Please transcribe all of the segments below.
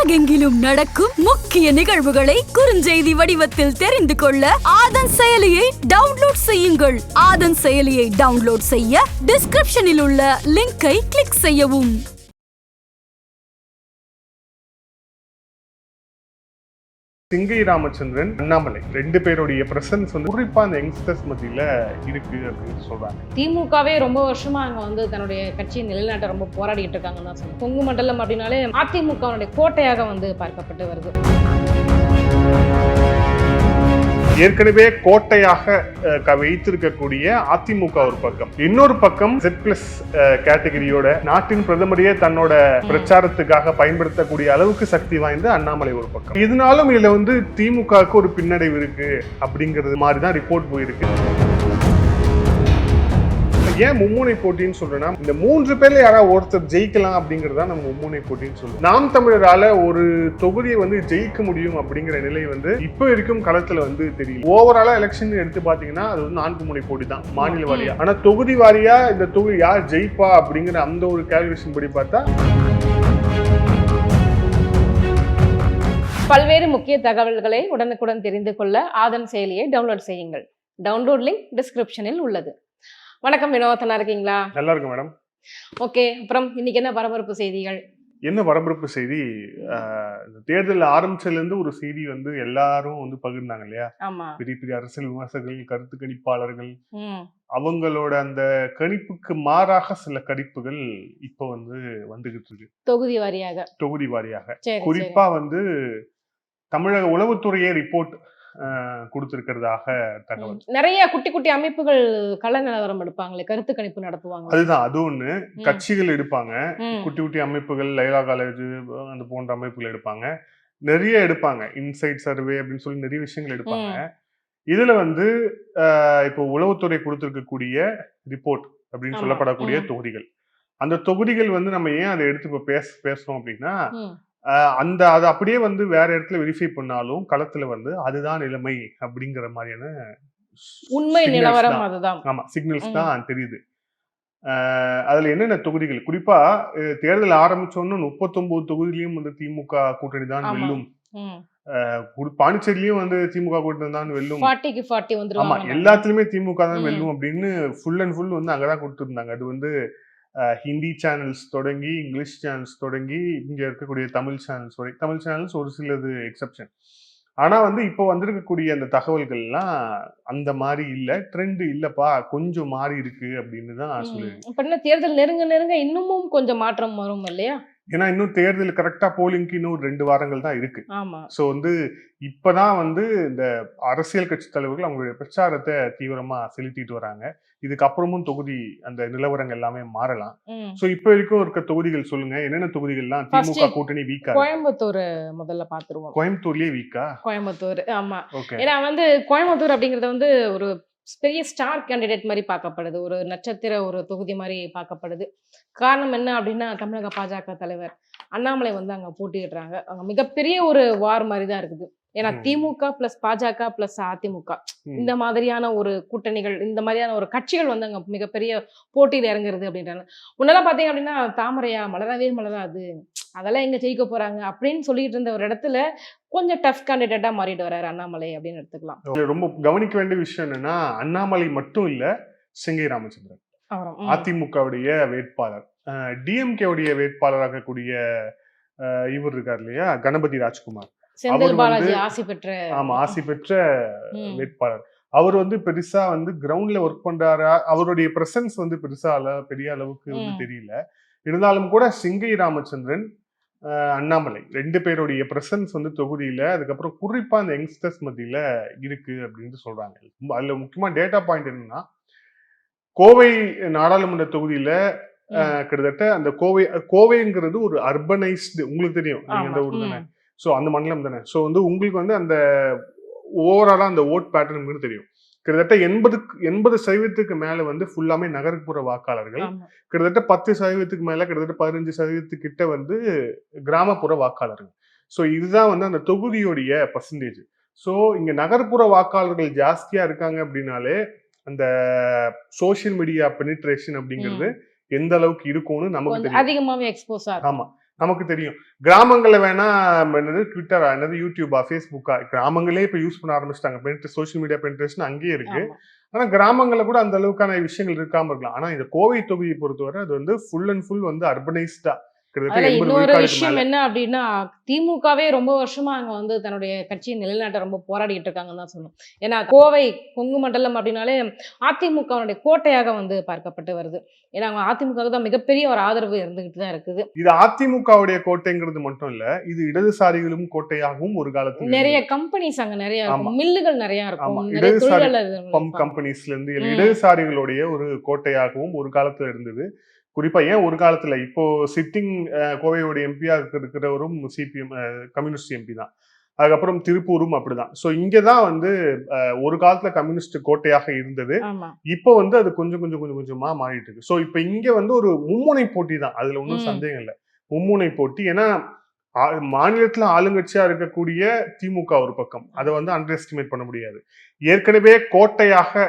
உலகெங்கிலும் நடக்கும் முக்கிய நிகழ்வுகளை குறுஞ்செய்தி வடிவத்தில் தெரிந்து கொள்ள ஆதன் செயலியை டவுன்லோட் செய்யுங்கள். ஆதன் செயலியை டவுன்லோட் செய்ய டிஸ்கிரிப்ஷனில் உள்ள லிங்கை கிளிக் செய்யவும். சிங்கை ராமச்சந்திரன், அண்ணாமலை ரெண்டு பேருடைய பிரசன்ஸ் வந்து குறிப்பா அந்த யங்ஸ்டர்ஸ் மத்தியில இருக்கு அப்படின்னு சொல்றாங்க. திமுகவே ரொம்ப வருஷமா அங்க தன்னுடைய கட்சியை நிலைநாட்ட ரொம்ப போராடிட்டு இருக்காங்கன்னு தான் சொல்லுங்க. கொங்கு மண்டலம் அப்படின்னாலே அதிமுகவுடைய கோட்டையாக பார்க்கப்பட்டு வருது. ஏற்கனவே கோட்டையாக வைத்திருக்கக்கூடிய அதிமுக ஒரு பக்கம், இன்னொரு பக்கம் Z+ கேட்டகரியோட நாட்டின் பிரதமரையே தன்னோட பிரச்சாரத்துக்காக பயன்படுத்தக்கூடிய அளவுக்கு சக்தி வாய்ந்த அண்ணாமலை ஒரு பக்கம். இதனாலும் இதுல வந்து திமுகவுக்கு ஒரு பின்னடைவு இருக்கு அப்படிங்கிறது மாதிரிதான் ரிப்போர்ட் போயிருக்கு. ஏன் மும்முனை போட்டின்னு சொல்றேன்னா, இந்த 3 பேர்ல யாராவது ஒருத்தர் ஜெயிக்கலாம் அப்படிங்கறதா நம்ம மும்முனை போட்டின்னு சொல்றோம். நாம் தமிழரால ஒரு தொகுதியை வந்து ஜெயிக்க முடியும் அப்படிங்கிற நிலை வந்து இப்ப இருக்கும் களத்துல வந்து தெரியல. ஓவராலா எலெக்ஷன் எடுத்து பாத்தீங்கன்னா அது வந்து 4 முனை போட்டி தான் மாநில வாரியா. ஆனா தொகுதி வாரியா இந்த தொகுதி யார் ஜெயிப்பா அப்படிங்கிற அந்த ஒரு கால்குலேஷன் படி பார்த்தா பல்வேறு முக்கிய தகவல்களை உடனுக்குடன் தெரிந்து கொள்ள ஆதன் செயலியை டவுன்லோட் செய்யுங்கள். டவுன்லோட் லிங்க் டிஸ்கிரிப்ஷனில் உள்ளது. வணக்கம் வினோதனா, இருக்கீங்களா? நல்லா இருக்கு மேடம். ஓகே, அப்புறம் இன்னைக்கு என்ன பரபரப்பு செய்திகள்? என்ன பரபரப்பு செய்தி? தேர்தல் ஆரம்பிச்சதுல இருந்து ஒரு செய்தி வந்து எல்லாரும் வந்து பகிர்ந்தாங்க இல்லையா? பெரிய பெரிய அரசியல் விமர்சகர்கள், கருத்து கணிப்பாளர்கள், அவங்களோட அந்த கணிப்புக்கு மாறாக சில கணிப்புகள் இப்ப வந்து வந்துகிட்டு இருக்கு. தொகுதி வாரியாக குறிப்பா வந்து தமிழக உளவுத்துறையே ரிப்போர்ட் கொடுத்திருக்கிறதாக தகவல். நிறைய குட்டி குட்டி அமைப்புகள் கள நிலவரம் எடுப்பாங்களே, கருத்து கணிப்பு நடத்துவாங்க. அதுதான், அது ஒண்ணு. கட்சிகள் எடுப்பாங்க, குட்டி குட்டி அமைப்புகள், லைலா காலேஜ் அந்த போன்ற அமைப்புகள் எடுப்பாங்க, நிறைய எடுப்பாங்க. இன்சைட் சர்வே அப்படின்னு சொல்லி நிறைய விஷயங்கள் எடுப்பாங்க. இதுல வந்து இப்போ உளவுத்துறை கொடுத்திருக்கக்கூடிய ரிப்போர்ட் அப்படின்னு சொல்லப்படக்கூடிய தொகுதிகள், அந்த தொகுதிகள் வந்து நம்ம ஏன் அதை எடுத்து இப்ப பேசுறோம் அப்படின்னா, அதை அப்படியே வந்து வேற இடத்துல வெரிஃபை பண்ணாலும் களத்துல வந்து அதுதான் நிலைமை அப்படிங்கிற மாதிரியான உண்மை நிலவரம் அதுதான். ஆமா, சிக்னல்ஸ் தான் தெரியுது. அதுல என்னென்ன தொகுதிகள், குறிப்பா தேர்தல் ஆரம்பிச்சோன்னு 39 தொகுதியிலையும் வந்து திமுக கூட்டணி தான் வெல்லும், பாண்டிச்சேரியிலயும் வந்து திமுக கூட்டணி தான் வெல்லும், 40க்கு 40 வந்துருவாங்க, ஆமா எல்லாத்துலயுமே திமுக தான் வெல்லும் அப்படின்னு ஃபுல் அண்ட் ஃபுல் வந்து அங்கதான் கொடுத்துருந்தாங்க. அது வந்து ஹிந்தி சேனல்ஸ் தொடங்கி, இங்கிலீஷ் சேனல்ஸ் தொடங்கி, இங்க இருக்கக்கூடிய தமிழ் சேனல்ஸ் ஒரு சிலது எக்ஸப்ஷன். ஆனா வந்து இப்போ வந்திருக்கக்கூடிய அந்த தகவல்கள்லாம் அந்த மாதிரி இல்ல, ட்ரெண்ட் இல்லப்பா, கொஞ்சம் மாறி இருக்கு அப்படின்னு தான் சொல்லுங்க. தேர்தல் நெருங்க இன்னமும் கொஞ்சம் மாற்றம் வரும் இல்லையா? ஏன்னா இன்னும் தேர்தல் கரெக்டா போலிங்க்கு இன்னும் 2 வாரங்கள் தான் இருக்கு. சோ வந்து இப்பதான் வந்து இந்த அரசியல் கட்சி தலைவர்கள் அவங்களுடைய பிரச்சாரத்தை தீவிரமா செலுத்திட்டு வராங்க. இதுக்கப்புறமும் தொகுதி அந்த நிலவரங்கள் எல்லாமே மாறலாம். சோ இப்ப வரைக்கும் இருக்க தொகுதிகள் சொல்லுங்க, என்னென்ன தொகுதிகள்லாம் திமுக கூட்டணி வீக்கா? கோயம்புத்தூர் முதல்ல பாத்துருவோம். கோயம்புத்தூர்லயே வீக்கா? கோயம்புத்தூர், ஆமா. ஏன்னா வந்து கோயம்புத்தூர் அப்படிங்கறது வந்து ஒரு பெரிய ஸ்டார் கேண்டிடேட் மாதிரி பார்க்கப்படுது, ஒரு நட்சத்திர ஒரு தொகுதி மாதிரி பார்க்கப்படுது. காரணம் என்ன அப்படின்னா, தமிழக பாஜக தலைவர் அண்ணாமலை வந்து அங்க போட்டியிடுறாங்க. அங்க மிகப்பெரிய ஒரு வார் மாதிரி தான் இருக்குது. ஏன்னா திமுக பிளஸ் பாஜக பிளஸ் அதிமுக இந்த மாதிரியான ஒரு கூட்டணிகள், இந்த மாதிரியான ஒரு கட்சிகள் வந்து அங்க மிகப்பெரிய போட்டியில் இறங்குறது அப்படின்றாங்க. முன்னெல்லாம் பாத்தீங்க அப்படின்னா, தாமரையா மலரவே மலராது, அதெல்லாம் எங்க ஜெயிக்க போறாங்க அப்படின்னு சொல்லிட்டு இருந்த ஒரு இடத்துல கொஞ்சம் டஃப் கேண்டிடேட்டா மாறிட்டு வர்றாரு அண்ணாமலை அப்படின்னு எடுத்துக்கலாம். ரொம்ப கவனிக்க வேண்டிய விஷயம் என்னன்னா, அண்ணாமலை மட்டும் இல்ல, சிங்கை ராமச்சந்திரன் அதிமுகவுடைய வேட்பாளர், டிஎம்கே உடைய வேட்பாளராக கூடிய இவர் இருக்கார் இல்லையா, கணபதி ராஜ்குமார், செந்தில் பாலாஜி ஆசி பெற்ற வேட்பாளர். அவர் வந்து பெருசா வந்து கிரவுண்ட்ல ஒர்க் பண்றாரா, அவருடைய பிரசன்ஸ் வந்து பெரிய அளவுக்கு வந்து தெரியல. இருந்தாலும் கூட சிங்கை ராமச்சந்திரன், அண்ணாமலை ரெண்டு பேருடைய பிரசன்ஸ் வந்து தொகுதியில, அதுக்கப்புறம் குறிப்பா அந்த யங்ஸ்டர்ஸ் மத்தியில இருக்கு அப்படின்னு சொல்றாங்க. அதுல முக்கியமா டேட்டா பாயிண்ட் என்னன்னா, கோவை நாடாளுமன்ற தொகுதியில கிட்டத்தட்ட அந்த கோவைங்கிறது ஒரு அர்பனைஸ்டு, உங்களுக்கு தெரியும், நீங்க அந்த ஊர் தானே, சோ அந்த மண்டலம் தானே, சோ வந்து உங்களுக்கு வந்து அந்த ஓவராலா அந்த ஓட் பேட்டர்ன் தெரியும். கிட்டத்தட்ட 80% மேல வந்து ஃபுல்லாமே நகர்ப்புற வாக்காளர்கள், கிட்டத்தட்ட 10% மேல, கிட்டத்தட்ட 15% கிட்ட வந்து கிராமப்புற வாக்காளர்கள். சோ இதுதான் வந்து அந்த தொகுதியோடைய பர்சன்டேஜ். சோ இங்க நகர்ப்புற வாக்காளர்கள் ஜாஸ்தியா இருக்காங்க அப்படின்னாலே அந்த சோசியல் மீடியா பெனிட்ரேஷன் அப்படிங்கிறது எந்த அளவுக்கு இருக்கும்னு நமக்கு தெரியும். அதிகமாவே எக்ஸ்போஸ் ஆகும். ஆமா, நமக்கு தெரியும். கிராமங்கள்ல வேணா என்னது ட்விட்டரா, என்னது யூடியூபா, ஃபேஸ்புக்கா, கிராமங்களே இப்ப யூஸ் பண்ண ஆரம்பிச்சிட்டாங்க. சோசியல் மீடியா பெனிட்ரேஷன் அங்கேயே இருக்கு. ஆனா கிராமங்கள்ல கூட அந்த அளவுக்கான விஷயங்கள் இருக்காம இருக்கலாம். ஆனா இந்த கோவை தொகுதியை பொறுத்தவரை அது வந்து ஃபுல் அண்ட் ஃபுல் வந்து அர்பனைஸ்டா இன்னொரு விஷயம் என்ன அப்படின்னா, திமுகவே ரொம்ப வருஷமா அங்க வந்து தன்னுடைய கட்சியை நிலைநாட்ட ரொம்ப போராடிட்டு இருக்காங்கன்னு தான் சொல்லணும். ஏன்னா கோவை கொங்கு மண்டலம் அப்படின்னாலே அதிமுகவுடைய கோட்டையாக வந்து பார்க்கப்பட்டு வருது. ஏன்னா அவங்க அதிமுக தான் மிகப்பெரிய ஒரு ஆதரவு இருந்துகிட்டு தான் இருக்குது. இது அதிமுகவுடைய கோட்டைங்கிறது மட்டும் இல்ல, இது இடதுசாரிகளும் கோட்டையாகவும் ஒரு காலத்துல நிறைய கம்பெனிஸ் அங்க நிறைய இருக்கும், மில்லுகள் நிறைய இருக்கும், பம்ப் கம்பெனிஸ்ல இருந்து இடதுசாரிகளுடைய ஒரு கோட்டையாகவும் ஒரு காலத்துல இருந்தது. குறிப்பா ஏன் ஒரு காலத்துல, இப்போ சிட்டிங் கோவையோட எம்பியா இருக்கிறவரும் சிபிஎம் கம்யூனிஸ்ட் எம்பி தான். அதுக்கப்புறம் திருப்பூரும் அப்படிதான். சோ இங்கதான் வந்து ஒரு காலத்துல கம்யூனிஸ்ட் கோட்டையாக இருந்தது. இப்போ வந்து அது கொஞ்சம் கொஞ்சமா மாறிட்டு இருக்கு. சோ இப்ப இங்க வந்து ஒரு மும்முனை போட்டி தான், அதுல ஒன்றும் சந்தேகம் இல்லை. மும்முனை போட்டி. ஏன்னா மாநிலத்துல ஆளுங்கட்சியா இருக்கக்கூடிய திமுக ஒரு பக்கம், அதை வந்து அண்டர் எஸ்டிமேட் பண்ண முடியாது. ஏற்கனவே கோட்டையாக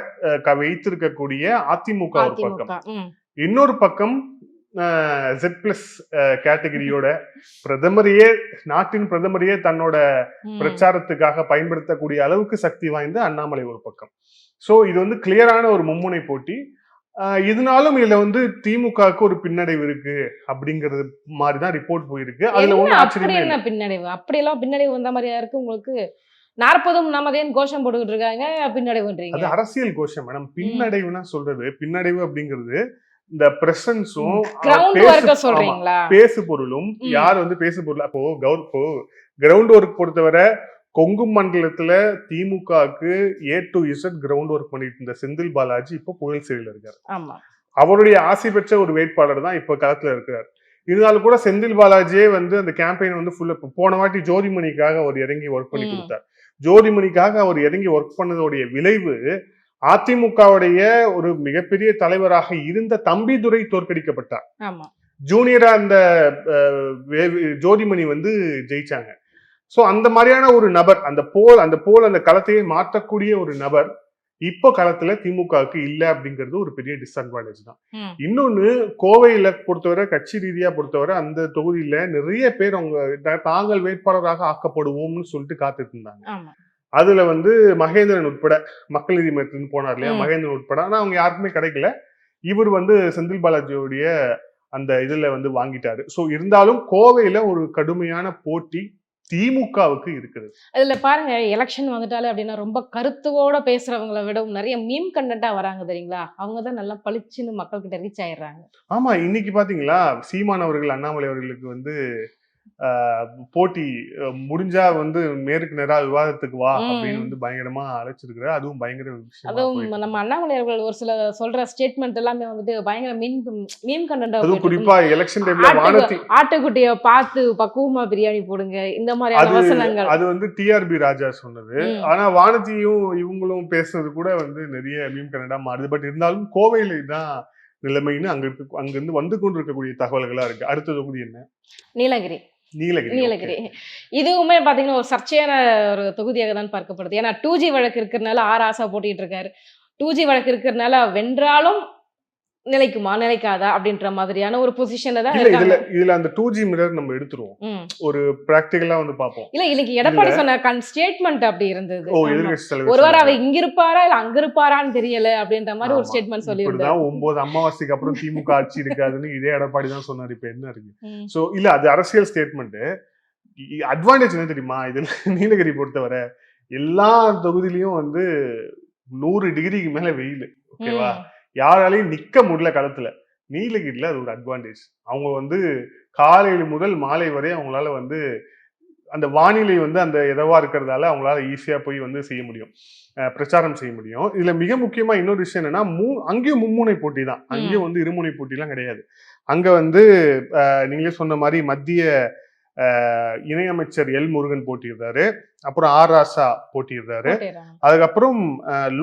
வைத்திருக்கக்கூடிய அதிமுக ஒரு பக்கம். இன்னொரு பக்கம் Z+ கேட்டகரியோட பிரதமரையே, நாட்டின் பிரதமரையே தன்னோட பிரச்சாரத்துக்காக பயன்படுத்தக்கூடிய அளவுக்கு சக்தி வாய்ந்த அண்ணாமலை ஒரு பக்கம். சோ இது வந்து கிளியரான ஒரு மும்முனை போட்டி. இதனாலும் இதுல வந்து திமுகவுக்கு ஒரு பின்னடைவு இருக்கு அப்படிங்கறது மாதிரிதான் ரிப்போர்ட் போயிருக்கு. அதுல ஒண்ணு ஆச்சரியமே இல்ல. பின்னடைவு அப்படியெல்லாம் பின்னடைவு வந்த மாதிரியா இருக்கு உங்களுக்கு? 40ம் நமதேன் கோஷம் போட்டுக்கிட்டு இருக்காங்க, பின்னடைவுன்றீங்க. அது அரசியல் கோஷம் மேடம். பின்னடைவுனா சொல்றது, பின்னடைவு அப்படிங்கிறது இந்த பிரசன்ஸும் பேசு பொருளும். யார் வந்து பேசு பொருள்? அப்போ கிரவுண்ட் ஒர்க் பொறுத்தவரை கொங்கு மண்டலத்துல திமுகவுக்கு A to Z ground work பண்ணிட்டு இருந்த செந்தில் பாலாஜி இப்போ புயல் சிறையில் இருக்காரு. அவருடைய ஆசை பெற்ற ஒரு வேட்பாளர் தான் இப்ப களத்துல இருக்கிறார். இருந்தாலும் கூட செந்தில் பாலாஜியே வந்து அந்த கேம்பெயின் வந்து ஃபுல்லா, போன வாட்டி ஜோதிமணிக்காக அவர் இறங்கி ஒர்க் பண்ணி கொடுத்தார். ஜோதிமணிக்காக அவர் இறங்கி ஒர்க் பண்ணதோடைய விளைவு அதிமுகவுடைய ஒரு மிகப்பெரிய தலைவராக இருந்த தம்பிதுரை தோற்கடிக்கப்பட்டார். ஜூனியரா அந்த ஜோதிமணி வந்து ஜெயிச்சாங்க. சோ அந்த மாதிரியான ஒரு நபர், அந்த போல் அந்த களத்தையே மாற்றக்கூடிய ஒரு நபர் இப்போ களத்துல திமுகவுக்கு இல்ல அப்படிங்கிறது ஒரு பெரிய டிஸ்அட்வான்டேஜ் தான். இன்னொன்னு, கோவையில பொறுத்தவரை, கட்சி ரீதியா பொறுத்தவரை அந்த தொகுதியில நிறைய பேர் அவங்க தாங்கள் வேட்பாளராக ஆக்கப்படுவோம்னு சொல்லிட்டு காத்துட்டு இருந்தாங்க. அதுல வந்து மகேந்திரன் உட்பட, மக்கள் நீதி மையத்திலிருந்து போனார் இல்லையா, மகேந்திரன் உட்பட. ஆனா அவங்க யாருக்குமே கிடைக்கல. இவர் வந்து செந்தில் பாலாஜியோடைய அந்த இதுல வந்து வாங்கிட்டாரு. சோ இருந்தாலும் கோவையில ஒரு கடுமையான போட்டி திமுகவுக்கு இருக்குது. அதுல பாருங்க, எலெக்ஷன் வந்துட்டாலே அப்படின்னா ரொம்ப கருத்துவோட பேசுறவங்களை விட நிறைய மீம் கண்டென்ட்டா வராங்க தெரியுங்களா, அவங்கதான் நல்லா பளிச்சுன்னு மக்கள் கிட்ட ரீச் ஆயிடுறாங்க. ஆமா, இன்னைக்கு பாத்தீங்களா, சீமான் அவர்கள் அண்ணாமலை அவர்களுக்கு வந்து போட்டி முடிஞ்சா வந்து நேருக்கு நேரா விவாதத்துக்கு வா அப்படின்னு வந்து பயங்கரமா அழைச்சிருக்கிறார். அதுவும் பயங்கர விஷயம். அதுவும் நம்ம அண்ணாமலை அவர்கள் ஒரு சில சொல்ற ஸ்டேட்மெண்ட் எல்லாமே வந்துட்டு பயங்கர மீம் கண்டென்ட். அதுவும் குறிப்பா எலெக்ஷன் டைம்ல வானதி ஆட்டுக்குட்டிய பார்த்து பக்குவமா பிரியாணி போடுங்க, இந்த மாதிரியான வசனங்கள். அது வந்து TRB ராஜா சொன்னது. ஆனா வானதியும் இவங்களும் பேசுறது கூட வந்து நிறைய மீம் கண்டென்ட்டா மாறுது. பட் இருந்தாலும் கோவையில தான் நிலைமைன்னு அங்கிருந்து வந்து கொண்டிருக்கக்கூடிய தகவல்களா இருக்கு. அடுத்த தொகுதி என்ன? நீலகிரி. நீலகிரி இதுவுமே பாத்தீங்கன்னா ஒரு சர்ச்சையான ஒரு தொகுதியாக தான் பார்க்கப்படுது. ஏன்னா 2G வழக்கு இருக்கிறதுனால ஆசா போட்டிட்டு இருக்காரு. 2G வழக்கு இருக்கிறதுனால வென்றாலும் நிலைக்காதா அப்படின்ற மாதிரியான ஒரு பொசிஷன்ல தான் இருக்காங்க. இதுல அந்த 2G மிரர் நம்ம எடுத்துருவோம், ஒரு பிராக்டிகலா வந்து பாப்போம். இல்ல, இன்னைக்கு எடப்பாடி சொன்ன ஸ்டேட்மெண்ட் அப்படி இருந்தது. ஒருவர் அவர் இங்க இருப்பாரா இல்ல அங்க இருப்பாரான்னு தெரியல அப்படின்ற மாதிரி ஒரு ஸ்டேட்மெண்ட் சொல்லியிருந்தாரு. 9 அமாவாசைக்கு அப்புறம் திமுக ஆட்சி இருக்காதுன்னு இதே எடப்பாடி தான் சொன்னாரு. இப்ப என்ன இருக்கு? சோ இல்ல, அது அரசியல் ஸ்டேட்மெண்ட். அட்வான்டேஜ் என்ன தெரியுமா இதுல? நீலகிரி பொறுத்தவரை எல்லா தொகுதியிலயும் வந்து 100 டிகிரிக்கு மேல வெயில். ஓகேவா? யாராலையும் நிக்க முடியல களத்துல. நீலகிரியில அது ஒரு அட்வான்டேஜ். அவங்க வந்து காலையில முதல் மாலை வரை அவங்களால வந்து அந்த வானிலை வந்து அந்த எதவா இருக்கிறதால அவங்களால ஈஸியா போய் வந்து செய்ய முடியும், பிரச்சாரம் செய்ய முடியும். இதுல மிக முக்கியமா இன்னொரு விஷயம் என்னன்னா, அங்கேயும் மும்முனை போட்டி தான். அங்கேயும் வந்து இருமுனை போட்டி எல்லாம் கிடையாது. அங்க வந்து நீங்களே சொன்ன மாதிரி மத்திய இணையமைச்சர் எல் முருகன் போட்டியிடுறாரு, அப்புறம் ஆர் ராசா போட்டியிடுறாரு, அதுக்கப்புறம்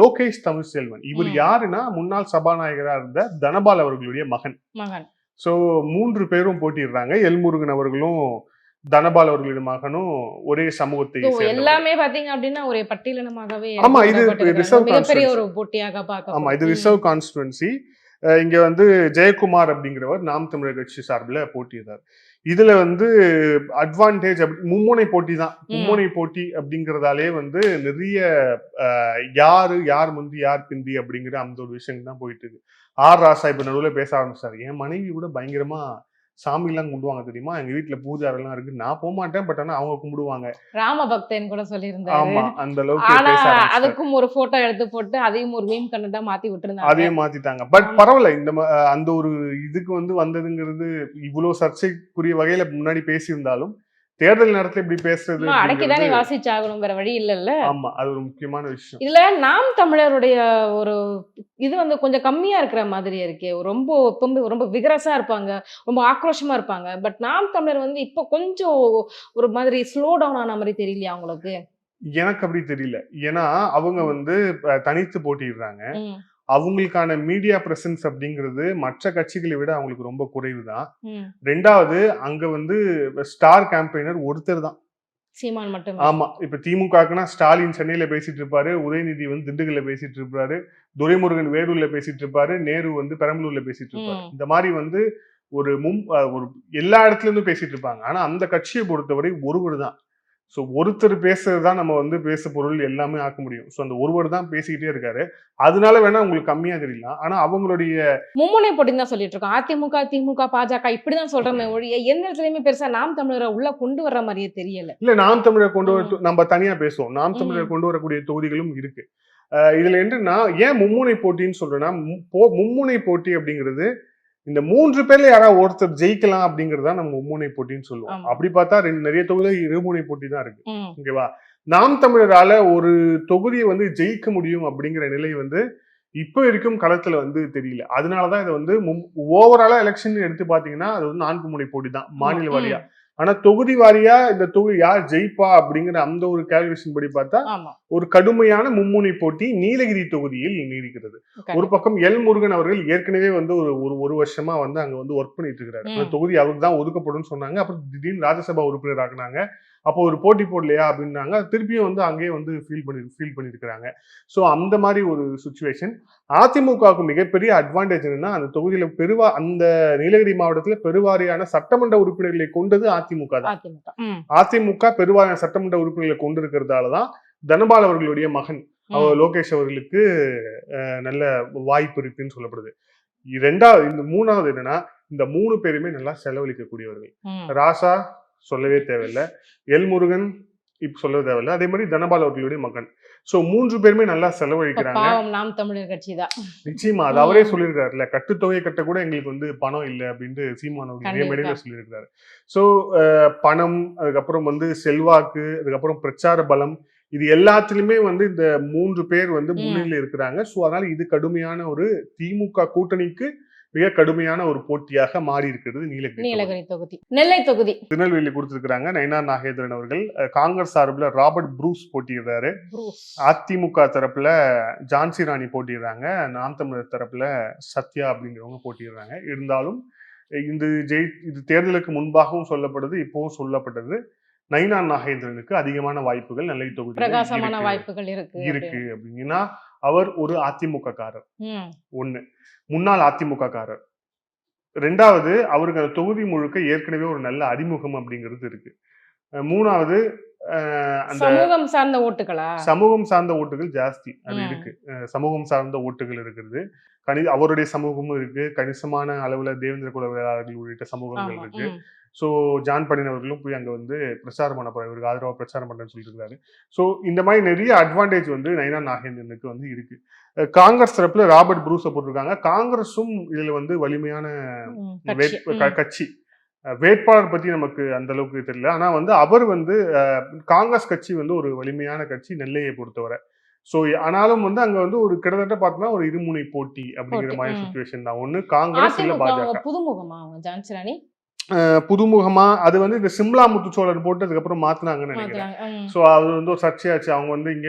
லோகேஷ் தமிழ்செல்வன். இவர் யாருன்னா முன்னாள் சபாநாயகரா இருந்த தனபால் அவர்களுடைய மகன். சோ 3 பேரும் போட்டியிடுறாங்க. எல் முருகன் அவர்களும் தனபால் அவர்களுடைய மகனும் ஒரே சமூகத்தை எல்லாமே பாத்தீங்க அப்படின்னா ஒரு பட்டியலினமாகவே. ஆமா, இது ரிசர்வ் மிகப்பெரிய ஒரு போட்டியாக பார்க்க. ஆமா, இது ரிசர்வ் கான்ஸ்டிட்யூன்சி. இங்க வந்து ஜெயக்குமார் அப்படிங்கிறவர் நாம் தமிழர் கட்சி சார்பில் போட்டியிட்டார். இதுல வந்து அட்வான்டேஜ் மும்முனை போட்டி தான். மும்முனை போட்டி அப்படிங்கறதாலே வந்து நிறைய யார் முந்தி யார் பிந்தி அப்படிங்கிற அந்த ஒரு விஷயம் தான் போயிட்டு இருக்கு. ராசா இப்ப நடுவில் பேச ஆரம்பிச்சாரு. என் மனைவி கூட பயங்கரமா சாமி எல்லாம் கும்பிடுவாங்க தெரியுமா, எங்க வீட்டுல பூஜை எல்லாம் இருக்கு, நான் போக மாட்டேன், பட் ஆனா அவங்க கும்பிடுவாங்க. ராம பக்தன் கூட சொல்லியிருந்தாரு. ஆமா, அந்த அளவுக்கு அதுக்கும் ஒரு போட்டோ எடுத்து போட்டு அதையும் ஒரு மீம் கண்டென்ட்டா மாத்தி விட்டுருந்தாங்க. அதையும் மாத்திட்டாங்க. பட் பரவாயில்ல, அந்த ஒரு இதுக்கு வந்து வந்ததுங்கிறது இவ்வளவு சர்ச்சைக்குரிய வகையில முன்னாடி பேசியிருந்தாலும் தேர்தல் நேரத்துல இப்படி பேசுறது அடக்கிதானே வாசிச்சாகணும், வேற வழி இல்லல்ல. ஆமா, அது ஒரு முக்கியமான விஷயம். இதுல நாம் தமிழருடைய ஒரு இது வந்து கொஞ்சம் கம்மியா இருக்கிற மாதிரி இருக்கே. ரொம்ப விகரஸா இருப்பாங்க, ரொம்ப ஆக்ரோஷமா இருப்பாங்க. பட் நாம் தமிழர் வந்து இப்போ கொஞ்சம் ஒரு மாதிரி ஸ்லோ டவுன் ஆன மாதிரி தெரியலையா உங்களுக்கு? எனக்கு அப்படி தெரியல. ஏன்னா அவங்க வந்து தனித்து போட்டிடுறாங்க. அவங்களுக்கான மீடியா பிரசன்ஸ் அப்படிங்கிறது மற்ற கட்சிகளை விட அவங்களுக்கு ரொம்ப குறைவு தான். ரெண்டாவது, அங்க வந்து ஸ்டார் கேம்பெயினர் ஒருத்தர் தான், சீமான் மட்டும். ஆமா, இப்ப திமுகனா ஸ்டாலின் சென்னையில பேசிட்டு இருப்பாரு, உதயநிதி வந்து திண்டுக்கல்ல பேசிட்டு இருப்பாரு, துரைமுருகன் வேலூர்ல பேசிட்டு இருப்பாரு, நேரு வந்து பெரம்பலூர்ல பேசிட்டு இருப்பாரு. இந்த மாதிரி வந்து ஒரு எல்லா இடத்துல இருந்தும் பேசிட்டு இருப்பாங்க. ஆனா அந்த கட்சியை பொறுத்தவரை ஒருவர் தான். ஸோ ஒருத்தர் பேசுறதுதான் நம்ம வந்து பேச பொருள் எல்லாமே ஆக்க முடியும். ஸோ அந்த ஒருவர் தான் பேசிக்கிட்டே இருக்காரு. அதனால வேணா உங்களுக்கு கம்மியா தெரியலாம். ஆனா அவங்களுடைய மும்முனை போட்டின்னு தான் சொல்லிட்டு இருக்கோம். அதிமுக, திமுக, பாஜக இப்படிதான் சொல்றமே ஒழிய எந்த இடத்துலயுமே பெருசா நாம் தமிழரை உள்ள கொண்டு வர்ற மாதிரியே தெரியல. இல்ல, நாம் தமிழர் கொண்டு வர நம்ம தனியா பேசுவோம். நாம் தமிழர் கொண்டு வரக்கூடிய தொகுதிகளும் இருக்கு. இதுல என்னன்னா, ஏன் மும்முனை போட்டின்னு சொல்றேன்னா, மும்முனை போட்டி அப்படிங்கிறது இந்த 3 பேர்ல யாராவது ஒருத்தர் ஜெயிக்கலாம் அப்படிங்கறதா நம்ம மும்முனை போட்டின்னு சொல்லுவோம். அப்படி பார்த்தா நிறைய தொகுதி இருமுனை போட்டி தான் இருக்கு. ஓகேவா? நாம் தமிழரால ஒரு தொகுதியை வந்து ஜெயிக்க முடியும் அப்படிங்கிற நிலை வந்து இப்ப இருக்கும் களத்துல வந்து தெரியல. அதனாலதான் இதை வந்து ஓவராலா எலெக்ஷன் எடுத்து பாத்தீங்கன்னா அது வந்து 4 முனை போட்டி தான் மாநில வாரியா. ஆனா தொகுதி வாரியா இந்த தொகுதி யார் ஜெயிப்பா அப்படிங்கிற அந்த ஒரு கால்குலேஷன் படி பார்த்தா ஒரு கடுமையான மும்முனை போட்டி நீலகிரி தொகுதியில் நீடிக்கிறது. ஒரு பக்கம் எல் முருகன் அவர்கள் ஏற்கனவே வந்து ஒரு வருஷமா வந்து அங்க வந்து ஒர்க் பண்ணிட்டு இருக்கிறாரு. அந்த தொகுதி அவருக்கு தான் ஒதுக்கப்படும் சொன்னாங்க. அப்புறம் திடீர்னு ராஜ்யசபா உறுப்பினர் ஆக்குனாங்க. அப்போ ஒரு போட்டி போடலையா அப்படின்னாங்க. திருப்பியும் வந்து அங்கேயே வந்து ஃபீல் பண்ணிருக்கிறாங்க. ஸோ அந்த மாதிரி ஒரு சுச்சுவேஷன். அதிமுகவுக்கு மிகப்பெரிய அட்வான்டேஜ் என்னன்னா, அந்த தொகுதியில அந்த நீலகிரி மாவட்டத்துல பெருவாரியான சட்டமன்ற உறுப்பினர்களை கொண்டது அதிமுக தான். அதிமுக பெருவாரியான சட்டமன்ற உறுப்பினர்களை கொண்டிருக்கிறதாலதான் தனபால் அவர்களுடைய மகன் லோகேஷ் அவர்களுக்கு நல்ல வாய்ப்பு இருக்குன்னு சொல்லப்படுது. மூணாவது என்னன்னா, இந்த 3 பேருமே நல்லா செலவழிக்கக்கூடியவர்கள். ராசா சொல்லவே தேவையில்லை, எல் முருகன் இப்ப சொல்ல தேவையில்லை, அதே மாதிரி தனபால் அவர்களுடைய மகன். சோ 3 பேருமே நல்லா செலவழிக்கிறாங்க. நாம் தமிழர் கட்சி தான். நிச்சயமா, அது அவரே சொல்லியிருக்காருல்ல, கட்டுத்தொகை கட்ட கூட எங்களுக்கு வந்து பணம் இல்லை அப்படின்ட்டு சீமான் அவர்கள் மேடையில சொல்லியிருக்காரு. சோ பணம், அதுக்கப்புறம் வந்து செல்வாக்கு, அதுக்கப்புறம் பிரச்சார பலம், இது எல்லாத்திலுமே வந்து இந்த 3 பேர் வந்து முன்னிலையில் இருக்கிறாங்க. சோ அதனால இது கடுமையான ஒரு திமுக கூட்டணிக்கு மிக கடுமையான ஒரு போட்டியாக மாறி இருக்கிறது நீலகிரி தொகுதி. நெல்லை தொகுதி திருநெல்வேலி கொடுத்திருக்கிறாங்க. நயினார் நாகேந்திரன் அவர்கள். காங்கிரஸ் சார்பில் ராபர்ட் ப்ரூஸ் போட்டியிடுறாரு. அதிமுக தரப்புல ஜான்சி ராணி போட்டிடுறாங்க. நாம் தமிழர் தரப்புல சத்யா அப்படிங்கிறவங்க போட்டிடுறாங்க. இருந்தாலும் இது தேர்தலுக்கு முன்பாகவும் சொல்லப்படுது, இப்பவும் சொல்லப்பட்டது, நயினார் நாகேந்திரனுக்கு அதிகமான வாய்ப்புகள் நெல்லை தொகுதி பிரகாசமான வாய்ப்புகள் இருக்கு அப்படின்னா, அவர் ஒரு அதிமுக காரர். ஒண்ணு, முன்னாள் அதிமுக காரர். ரெண்டாவது, அவருக்கு அந்த தொகுதி முழுக்க ஏற்கனவே ஒரு நல்ல அறிமுகம் அப்படிங்கிறது இருக்கு. மூணாவது, சமூகம் சார்ந்த ஓட்டுகளா? சமூகம் சார்ந்த ஓட்டுகள் ஜாஸ்தி அது இருக்கு. சமூகம் சார்ந்த ஓட்டுகள் இருக்கிறது. அவருடைய சமூகமும் இருக்கு. கணிசமான அளவுல தேவேந்திர குல வேளாளர்கள் உள்ளிட்ட சமூகங்கள் இருக்கு. ஸோ ஜான் பனியன் அவர்களும் போய் அங்கே வந்து பிரச்சாரம் பண்ண போறாரு, இவருக்கு ஆதரவாக பிரச்சாரம் பண்ணுறேன்னு சொல்லியிருக்காரு. ஸோ இந்த மாதிரி நிறைய அட்வான்டேஜ் வந்து நயினார் நாகேந்திரனுக்கு வந்து இருக்கு. காங்கிரஸ் தரப்புல ராபர்ட் ப்ரூஸை போட்டிருக்காங்க. காங்கிரஸும் இதுல வந்து வலிமையான கட்சி. வேட்பாளர் பத்தி நமக்கு அந்த அளவுக்கு தெரியல. ஆனா வந்து அவர் வந்து காங்கிரஸ் கட்சி வந்து ஒரு வலிமையான கட்சி நெல்லையை பொறுத்தவரை. சோ ஆனாலும் வந்து அங்க வந்து ஒரு கிட்டத்தட்ட பார்த்தோம்னா ஒரு இருமுனை போட்டி அப்படிங்கிற மாதிரி சுச்சுவேஷன் தான். ஒண்ணு காங்கிரஸ் இல்ல பாஜக. புதுமுகமா ஜான்சி ராணி புதுமுகமா அது வந்து இந்த சிம்லா முத்துச்சோழர் போட்டு அதுக்கப்புறம் மாத்தினாங்கன்னு நினைக்கிறேன். சோ அது வந்து ஒரு சர்ச்சையாச்சு. அவங்க வந்து இங்க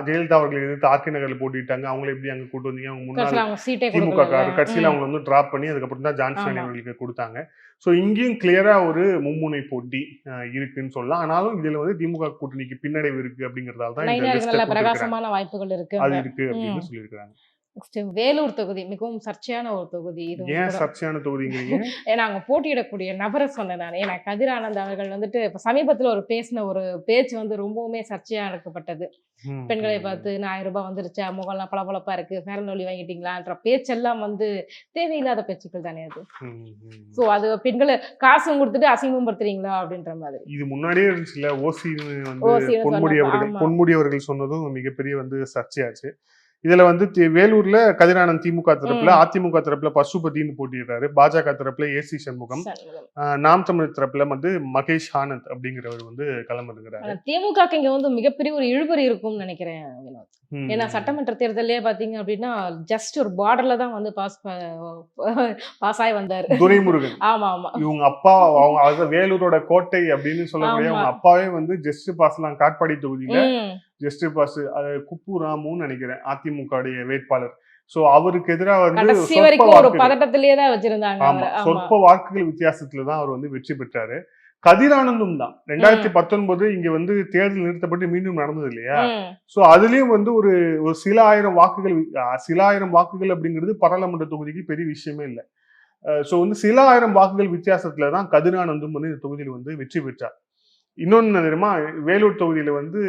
ஜெயலலிதா அவர்கள் எதிர்த்து ஆர்கே நகர்ல போட்டிட்டாங்க. அவங்களை எப்படி அங்க கூட்டு வந்தீங்க, அவங்க முன்னாள் திமுக கட்சியில அவங்க வந்து டிராப் பண்ணி அதுக்கப்புறம் தான் ஜான்சி ராணி அவர்களுக்கு கொடுத்தாங்க. சோ இங்கேயும் கிளியரா ஒரு மும்முனை போட்டி இருக்குன்னு சொல்லலாம். ஆனாலும் இதுல வந்து திமுக கூட்டணிக்கு பின்னடைவு இருக்கு அப்படிங்கறதால தான் பிரகாசமான வாய்ப்புகள் இருக்கு அது இருக்கு அப்படின்னு சொல்லியிருக்காங்க. நெக்ஸ்ட் வேலூர் தொகுதி மிகவும் சர்ச்சையான ஒரு தொகுதி. இது ஏன் சர்ச்சையான தொகுதிங்கிறீங்க? ஏன்னா அங்க போட்டியிடக்கூடிய நபரை சொன்னேன் நான். ஏன்னா கதிர் ஆனந்த் அவர்கள் வந்துட்டு இப்ப சமீபத்துல பேசின ஒரு பேச்சு வந்து ரொம்பவுமே சர்ச்சையா எடுக்கப்பட்டது. பெண்களை பார்த்து 1000 ரூபாய் வந்துருச்சா, முகம்லாம் பளபளப்பா இருக்கு, ஃபேர் அண்ட் லவ்லி வாங்கிட்டீங்களான்ற பேச்செல்லாம் வந்து தேவையில்லாத பேச்சுக்கள் தானே அது. சோ அது பெண்களை காசும் கொடுத்துட்டு அசிங்கமும் படுத்துறீங்களா அப்படின்ற மாதிரி. இது முன்னாடியே இருந்துச்சுல்ல, ஓசி வந்து பொன்முடி அவர்கள் சொன்னதும் மிகப்பெரிய வந்து சர்ச்சையாச்சு. இதுல வந்து வேலூர்ல கதிரானந்த் திமுக தரப்புல, அதிமுக தரப்புல பசுபதினு போட்டிடுறாரு, பாஜக தரப்புல ஏசி சண்முகம், நாம் தமிழர் தரப்புல வந்து மகேஷ் ஆனந்த் அப்படிங்கிறவர் வந்து களமிறங்குறாரு. திமுக இங்க வந்து மிகப்பெரிய ஒரு இழுபறி இருக்கும்னு நினைக்கிறேன் வினோத். ஏன்னா சட்டமன்ற தேர்தலே பாத்தீங்க அப்படின்னா ஜஸ்ட் ஒரு பார்டர்ல தான் வந்து பாஸ் ஆகி வந்தாரு துரைமுருகன். ஆமா ஆமா, இவங்க அப்பா அவங்க வேலூரோட கோட்டை அப்படின்னு சொல்லக்கூடிய அவங்க அப்பாவே வந்து ஜஸ்ட் பாஸ்லாம் காட்பாடி தொகுதியில ஜஸ்ட் பாஸ், அது குப்பு ராமுன்னு நினைக்கிறேன் அதிமுக வேட்பாளர். சோ அவருக்கு எதிராக வந்து சொற்ப வாக்குகள் வித்தியாசத்துலதான் அவர் வந்து வெற்றி பெற்றாரு. கதிரானந்தும் தான் 2019 இங்க வந்து தேர்தல் நிறுத்தப்பட்டு மீண்டும் நடந்தது இல்லையா? சோ அதுலயும் வந்து ஒரு சில ஆயிரம் வாக்குகள் அப்படிங்கிறது பாராளுமன்ற தொகுதிக்கு பெரிய விஷயமே இல்லை. சோ வந்து சில ஆயிரம் வாக்குகள் வித்தியாசத்துலதான் கதிரானந்தும் வந்து இந்த தொகுதியில வந்து வெற்றி பெற்றார். இன்னொன்னு தெரியுமா, வேலூர் தொகுதியில வந்து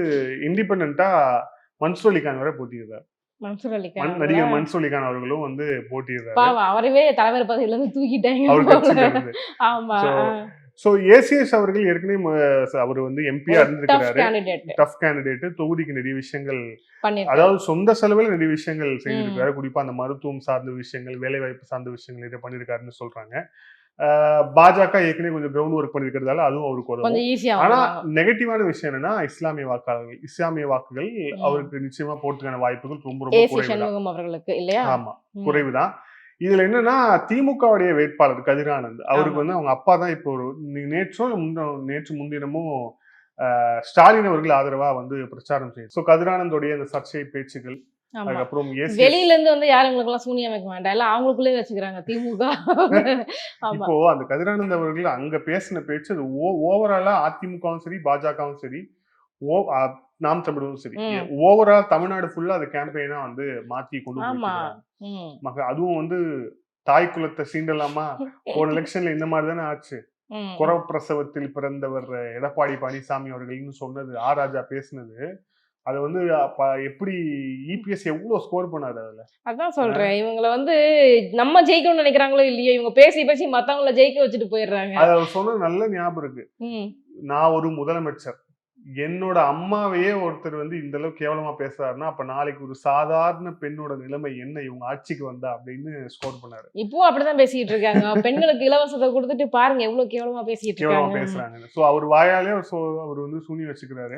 இண்டிபெண்டா மன்சூர் அலிகான் வரை போட்டியிடுறாரு. நடிகர் மன்சூர் அலிகான் அவர்களும் வந்து போட்டியிடுறாரு. அவரவே தலைவர் பதவியில இருந்து தூக்கிட்டாங்க. சோ ஏசிஎஸ் அவர்கள் ஏற்கனவே அவர் வந்து எம்பியா இருந்திருக்கிறாரு, டஃப் கேண்டிடேட். தொகுதிக்கு நிறைய விஷயங்கள், அதாவது சொந்த செலவில் நிறைய விஷயங்கள் செய்திருக்காரு. குறிப்பா அந்த மருத்துவம் சார்ந்த விஷயங்கள், வேலை வாய்ப்பு சார்ந்த விஷயங்கள் நிறைய பண்ணிருக்காருன்னு சொல்றாங்க. பாஜக ஏற்கனவே கொஞ்சம் கிரவுண்ட் ஒர்க் பண்ணிருக்கிறதால அதுவும் அவருக்கு. ஆனா நெகட்டிவான விஷயம் என்னன்னா, இஸ்லாமிய வாக்குகள் அவருக்கு நிச்சயமா போறதுக்கான வாய்ப்புகள் ரொம்ப குறைவு. ஆமா, குறைவுதான். இதுல என்னன்னா, திமுகவுடைய வேட்பாளர் கதிரானந்த் அவருக்கு வந்து அவங்க அப்பா தான் இப்போ நேற்று முன்தினமும் ஸ்டாலின் அவர்கள் ஆதரவா வந்து பிரச்சாரம் செய்யும். சோ கதிரானந்தோடைய அந்த சர்ச்சை பேச்சுகள், அதுக்கப்புறம் வெளியில இருந்து வந்து யாருங்களுக்கு எல்லாம் சூனியம் வைக்க வேண்டாம், எல்லாம் அவங்களுக்குள்ளே வச்சுக்கிறாங்க திமுக. இப்போ அந்த கதிரானந்த் அவர்கள் அங்க பேசின பேச்சு அது ஓவராலா அதிமுகவும் சரி பாஜகவும் சரி நாம் தமிழும் சரி ஓவரால் தமிழ்நாடு ஃபுல்லா அந்த கேம்பெயினா வந்து மாத்தி கொண்டு போயிருக்காங்க. அதுவும் வந்து தாய் குலத்தை சீண்டலாமா, போன எலெக்ஷன்ல இந்த மாதிரி தானே ஆச்சு. குறப்பிரசவத்தில் பிறந்தவர் எடப்பாடி பழனிசாமி அவர்கள்னு சொன்னது, ஆர் ராஜா பேசினது, அது வந்து எப்படி இபிஎஸ் எவ்வளவு ஸ்கோர் பண்ணாரு அதுல. அதான் சொல்றேன், இவங்களை வந்து நம்ம ஜெயிக்கணும்னு நினைக்கிறாங்களோ இல்லையோ, இவங்க பேசி பேசி மத்தவங்கள ஜெயிக்க வச்சுட்டு போயிடுறாங்க. அது சொன்னது நல்ல ஞாபகம் இருக்கு. நான் ஒரு முதலமைச்சர், என்னோட அம்மாவையே ஒருத்தர் வந்து இந்த அளவுக்கு கேவலமா பேசுறாருன்னா அப்ப நாளைக்கு ஒரு சாதாரண பெண்ணோட நிலைமை என்ன, இவங்க ஆட்சிக்கு வந்தா அப்படின்னு ஸ்கோர் பண்ணாரு. இப்போ அப்படிதான் பேசிட்டு இருக்காங்க. பெண்களுக்கு இலவசத்தை கொடுத்துட்டு பாருங்க எவ்வளவு கேவலமா பேசுறாங்க. சோ அவர் வாயாலே அவர் வந்து சூனி வச்சுக்கிறாரு.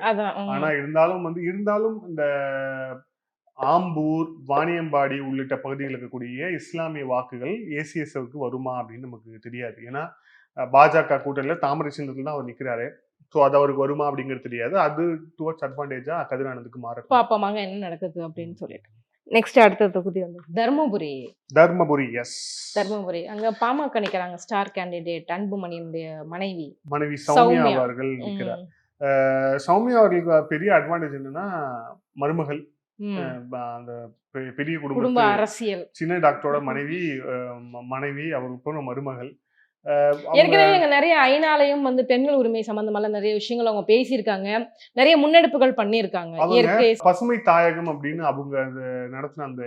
ஆனா இருந்தாலும் இந்த ஆம்பூர், வாணியம்பாடி உள்ளிட்ட பகுதிகளில் இருக்கக்கூடிய இஸ்லாமிய வாக்குகள் ஏசிஎஸ்க்கு வருமா அப்படின்னு நமக்கு தெரியாது. ஏன்னா பாஜக கூட்டணியில தாமரை சின்னத்துல தான் அவர் நிக்கிறாரு. சோ அது அவருக்கு வருமா அப்படிங்கிறது தெரியாது. அது டுவர்ட்ஸ் அட்வான்டேஜா கதிரானந்துக்கு மாறும். பாப்போமாங்க என்ன நடக்குது அப்படின்னு சொல்லிட்டு. நெக்ஸ்ட் அடுத்த தொகுதி வந்து தர்மபுரி. எஸ், தர்மபுரி. அங்க பாமக நிக்கிறாங்க ஸ்டார் கேண்டிடேட் அன்புமணியுடைய மனைவி சௌமியா அவர்கள் நிக்கிறார். சௌமியா அவர்களுக்கு பெரிய அட்வான்டேஜ் என்னன்னா, மருமகள், அந்த பெரிய குடும்ப அரசியல், சின்ன டாக்டரோட மனைவி அவருக்கு மருமகள். ஏற்கனவே இங்க நிறைய ஐநாளையும் வந்து பெண்கள் உரிமை சம்பந்தமான நிறைய விஷயங்கள் அவங்க பேசியிருக்காங்க, நிறைய முன்னெடுப்புகள் பண்ணிருக்காங்க. பசுமை தாயகம் அப்படின்னு அவங்க நடத்தின அந்த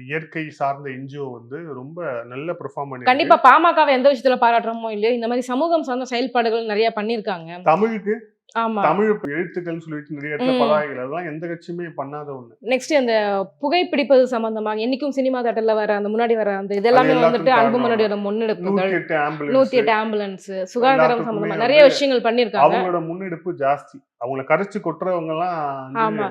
இயற்கை சார்ந்த என்ஜிஓ வந்து ரொம்ப நல்ல பெர்ஃபார்ம் பண்ணி, கண்டிப்பா பாமகவை எந்த விஷயத்துல பாராட்டுறோமோ இல்லையோ இந்த மாதிரி சமூகம் சார்ந்த செயல்பாடுகள் நிறைய பண்ணிருக்காங்க. தமிழுக்கு தமிழ் எழுத்துக்கள் சொல்லிட்டு நிறைய பதாகைகள், அதெல்லாம் எந்த கட்சியுமே பண்ணாத ஒண்ணு. நெக்ஸ்ட் அந்த புகைப்பிடிப்பது சம்பந்தமாக என்னைக்கும் சினிமா தேட்டர்ல வர அந்த முன்னாடி வர அந்த இதெல்லாமே வந்துட்டு அன்புமணியோட முன்னெடுப்புகள், 108 ஆம்புலன்ஸ், சுகாதாரம் சம்பந்தமா நிறைய விஷயங்கள் பண்ணிருக்காங்க. அவங்களோட முன்னெடுப்பு ஜாஸ்தி. அவங்கள கரைச்சு கொட்டுறவங்க எல்லாம் ஆமா,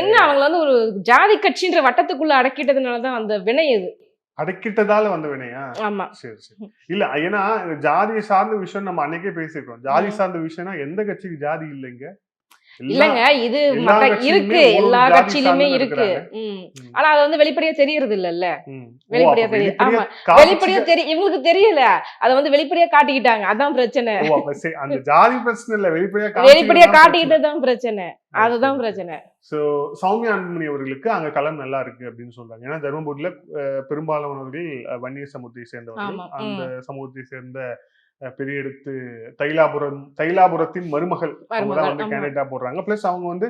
என்ன அவங்கள வந்து ஒரு ஜாதி கட்சின்ற வட்டத்துக்குள்ள அடக்கிட்டதுனாலதான் அந்த வினை இது. அடக்கிட்டதால வந்த வினையா? ஆமா, சரி. இல்ல, ஏன்னா ஜாதியை சார்ந்த விஷயம் நம்ம அன்னைக்கே பேசிருக்கோம். ஜாதி சார்ந்த விஷயம்னா எந்த கட்சிக்கு ஜாதி இல்லைங்க? இல்லங்க இது எல்லா மத்த கட்சியிலுமே இருக்கு ஒரு எல்லா ஜாதி கட்சியிலுமே சார்ந்தவங்க இருக்கு இருக்கிறாங்க. ஆனா அது வந்து வெளிப்படையா தெரியறது இல்லல்ல ம். ஓ, வெளிப்படையா அப்ப தெரியும் வெளிப்படையா ஆமா வெளிப்படையா தெரியும் இவங்களுக்கு தெரியல அத வந்து வெளிப்படையா காட்டிக்கிட்டாங்க அதான் பிரச்சனை ஓ, அப்ப அந்த ஜாதி பிரச்சனை இல்ல, வெளிப்படையா வெளிப்படையா காமிச்சிக்கிறது தான் பிரச்சனை. காட்டிக்கிட்டது தான் பிரச்சனை அதுதான் சரி. பிரச்சனை சோ சௌமியா அன்புமணி அவர்களுக்கு அங்க களம் நல்லா இருக்கு அப்படின்னு சொல்றாங்க. ஏன்னா தருமபுரியில பெரும்பாலானவர்கள் வன்னியர் சமூகத்தை சேர்ந்தவர்கள். ஆமா அந்த சமூகத்தை சேர்ந்த பெரிய எடுத்து தைலாபுரத்தின் மருமகள் அவங்க தான் வந்து ஆமா கேண்டிடேட்டா போடுறாங்க. பிளஸ் அவங்க வந்து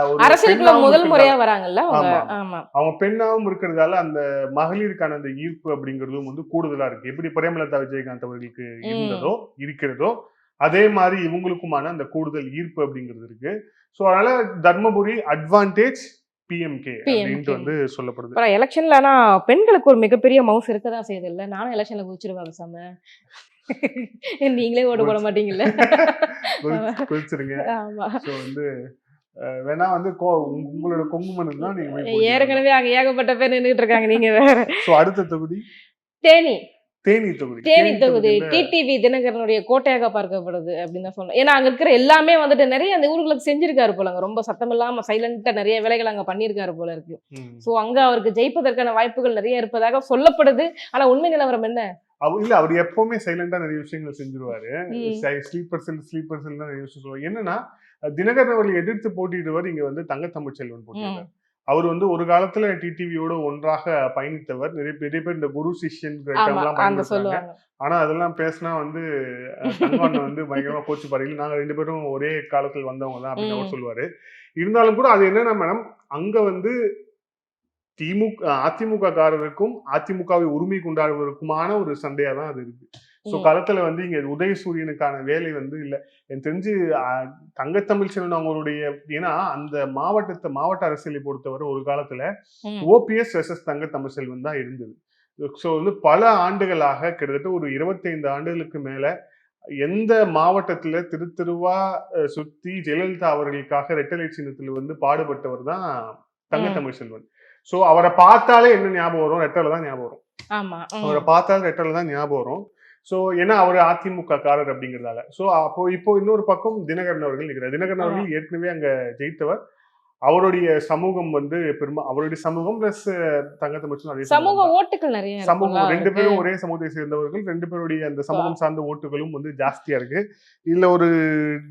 ஒரு அரசியலுக்குள்ள பெண்ணாவும் முதல் முறையா இருக்கிறதால, வராங்கல்ல அவங்க ஆமா, ஆமா அவங்க பெண்ணாவும் இருக்கிறதால அந்த மகளிருக்கான அந்த ஈர்ப்பு அப்படிங்கிறதும் வந்து கூடுதலா இருக்கு. எப்படி பிரேமலதா விஜயகாந்த் அவர்களுக்கு இருந்ததோ இருக்கிறதோ அதே மாதிரி இவங்களுக்குமான அந்த கூடுதல் ஈர்ப்பு அப்படிங்கிறது இருக்கு. சோ அதனால தர்மபுரி அட்வான்டேஜ் பிஎம்கே அப்படின்ட்டு வந்து சொல்லப்படுது. அப்புறம் எலெக்ஷன்ல ஆனா பெண்களுக்கு ஒரு மிகப்பெரிய மவுஸ் இருக்கதான் செய்யுது இல்ல நானும் எலெக்ஷன்ல குதிச்சிருவாங்க சாம நீங்களே ஓட்டு போட மாட்டீங்கல்ல குறிச்சிருங்க. ஆமா சோ வந்து வேணா வந்து உங்களோட கொங்குமன் தான் நீங்க போய் போடுங்க. ஏற்கனவே அங்க ஏகப்பட்ட பேர் நின்னுட்டு இருக்காங்க நீங்க வேற. சோ அடுத்த தொகுதி தேனி தேனி தொகுதி. தேனி தொகுதி டிடிவி தினகரனுடைய கோட்டையாக பார்க்கப்படுது அப்படின்னு தான் சொல்லணும். ஏன்னா அங்க இருக்கிற எல்லாமே வந்துட்டு நிறைய அந்த ஊர்களுக்கு செஞ்சிருக்காரு போல, அங்க ரொம்ப சத்தம் இல்லாம சைலண்டா நிறைய வேலைகள் அங்க பண்ணிருக்காரு போல இருக்கு. சோ அங்க அவருக்கு ஜெயிப்பதற்கான வாய்ப்புகள் நிறைய இருப்பதாக சொல்லப்படுது. ஆனா உண்மை நிலவரம் என்ன? இல்ல, அவர் எப்பவுமே சைலண்டா நிறைய விஷயங்கள் செஞ்சிருவாரு. ஸ்லீப்பர் செல் நிறைய விஷயம் சொல்லுவாரு. என்னன்னா தினகரன் அவர்களை எதிர்த்து போட்டியிடுவார் இங்க வந்து தங்கத்தமிழ்ச்செல்வன் போட்டியிட்டார். அவர் வந்து ஒரு காலத்துல டிடிவியோட ஒன்றாக பயணித்தவர். நிறைய பேர் இந்த குரு சிஷ்யன் எல்லாம் பயன்படுத்துறாங்க. ஆனா அதெல்லாம் பேசினா வந்து தங்கவண்ணன் வந்து பயங்கரமா போச்சு பாருங்க, நாங்க 2 பேரும் ஒரே காலத்தில் வந்தவங்க தான் அப்படின்னு அவர் சொல்லுவாரு. இருந்தாலும் கூட அது என்னன்னா மேடம், அங்க வந்து அதிமுக காரருக்கும் அதிமுகவை உரிமை கொண்டாடுவதற்குமான ஒரு சண்டையா தான் அது இருக்கு. சோ களத்துல வந்து இங்க உதயசூரியனுக்கான வேலை வந்து இல்ல. எனக்கு தெரிஞ்சு தங்கத்தமிழ்ச்செல்வன் அவங்களுடைய, ஏன்னா அந்த மாவட்ட அரசியலை பொறுத்தவரை ஒரு காலத்துல ஓபிஎஸ் வெர்சஸ் தங்கத்தமிழ்ச்செல்வன் தான் இருந்தது. சோ வந்து பல ஆண்டுகளாக கிட்டத்தட்ட ஒரு 25 ஆண்டுகளுக்கு மேல எந்த மாவட்டத்துல தெருவா சுத்தி ஜெயலலிதா அவர்களுக்காக ரெட்டலை சின்னத்துல வந்து பாடுபட்டவர் தான் தங்கத்தமிழ்ச்செல்வன். சோ அவரை பார்த்தாலே என்ன ஞாபகம் வரும்? ரெட்டலை தான் ஞாபகம் வரும். அவரை பார்த்தாலே ரெட்டலை தான் ஞாபகம் வரும். சோ ஏன்னா அவர் அதிமுக காரர் அப்படிங்கிறதால. சோ அப்போ இப்போ இன்னொரு பக்கம் தினகரன் அவர்கள் நிற்கிறார். தினகரன் அவர்கள் ஏற்கனவே அங்க ஜெயித்தவர். அவருடைய சமூகம் வந்து அவருடைய சமூகம் பிளஸ் தங்கத்தமிழ்ச்செல்வன் சமூக ஓட்டுகள் நிறைய சமூகம் 2 பேரும் ஒரே சமூகத்தை சேர்ந்தவர்கள். 2 பேருடைய அந்த சமூகம் சார்ந்த ஓட்டுகளும் வந்து ஜாஸ்தியா இருக்கு. இதுல ஒரு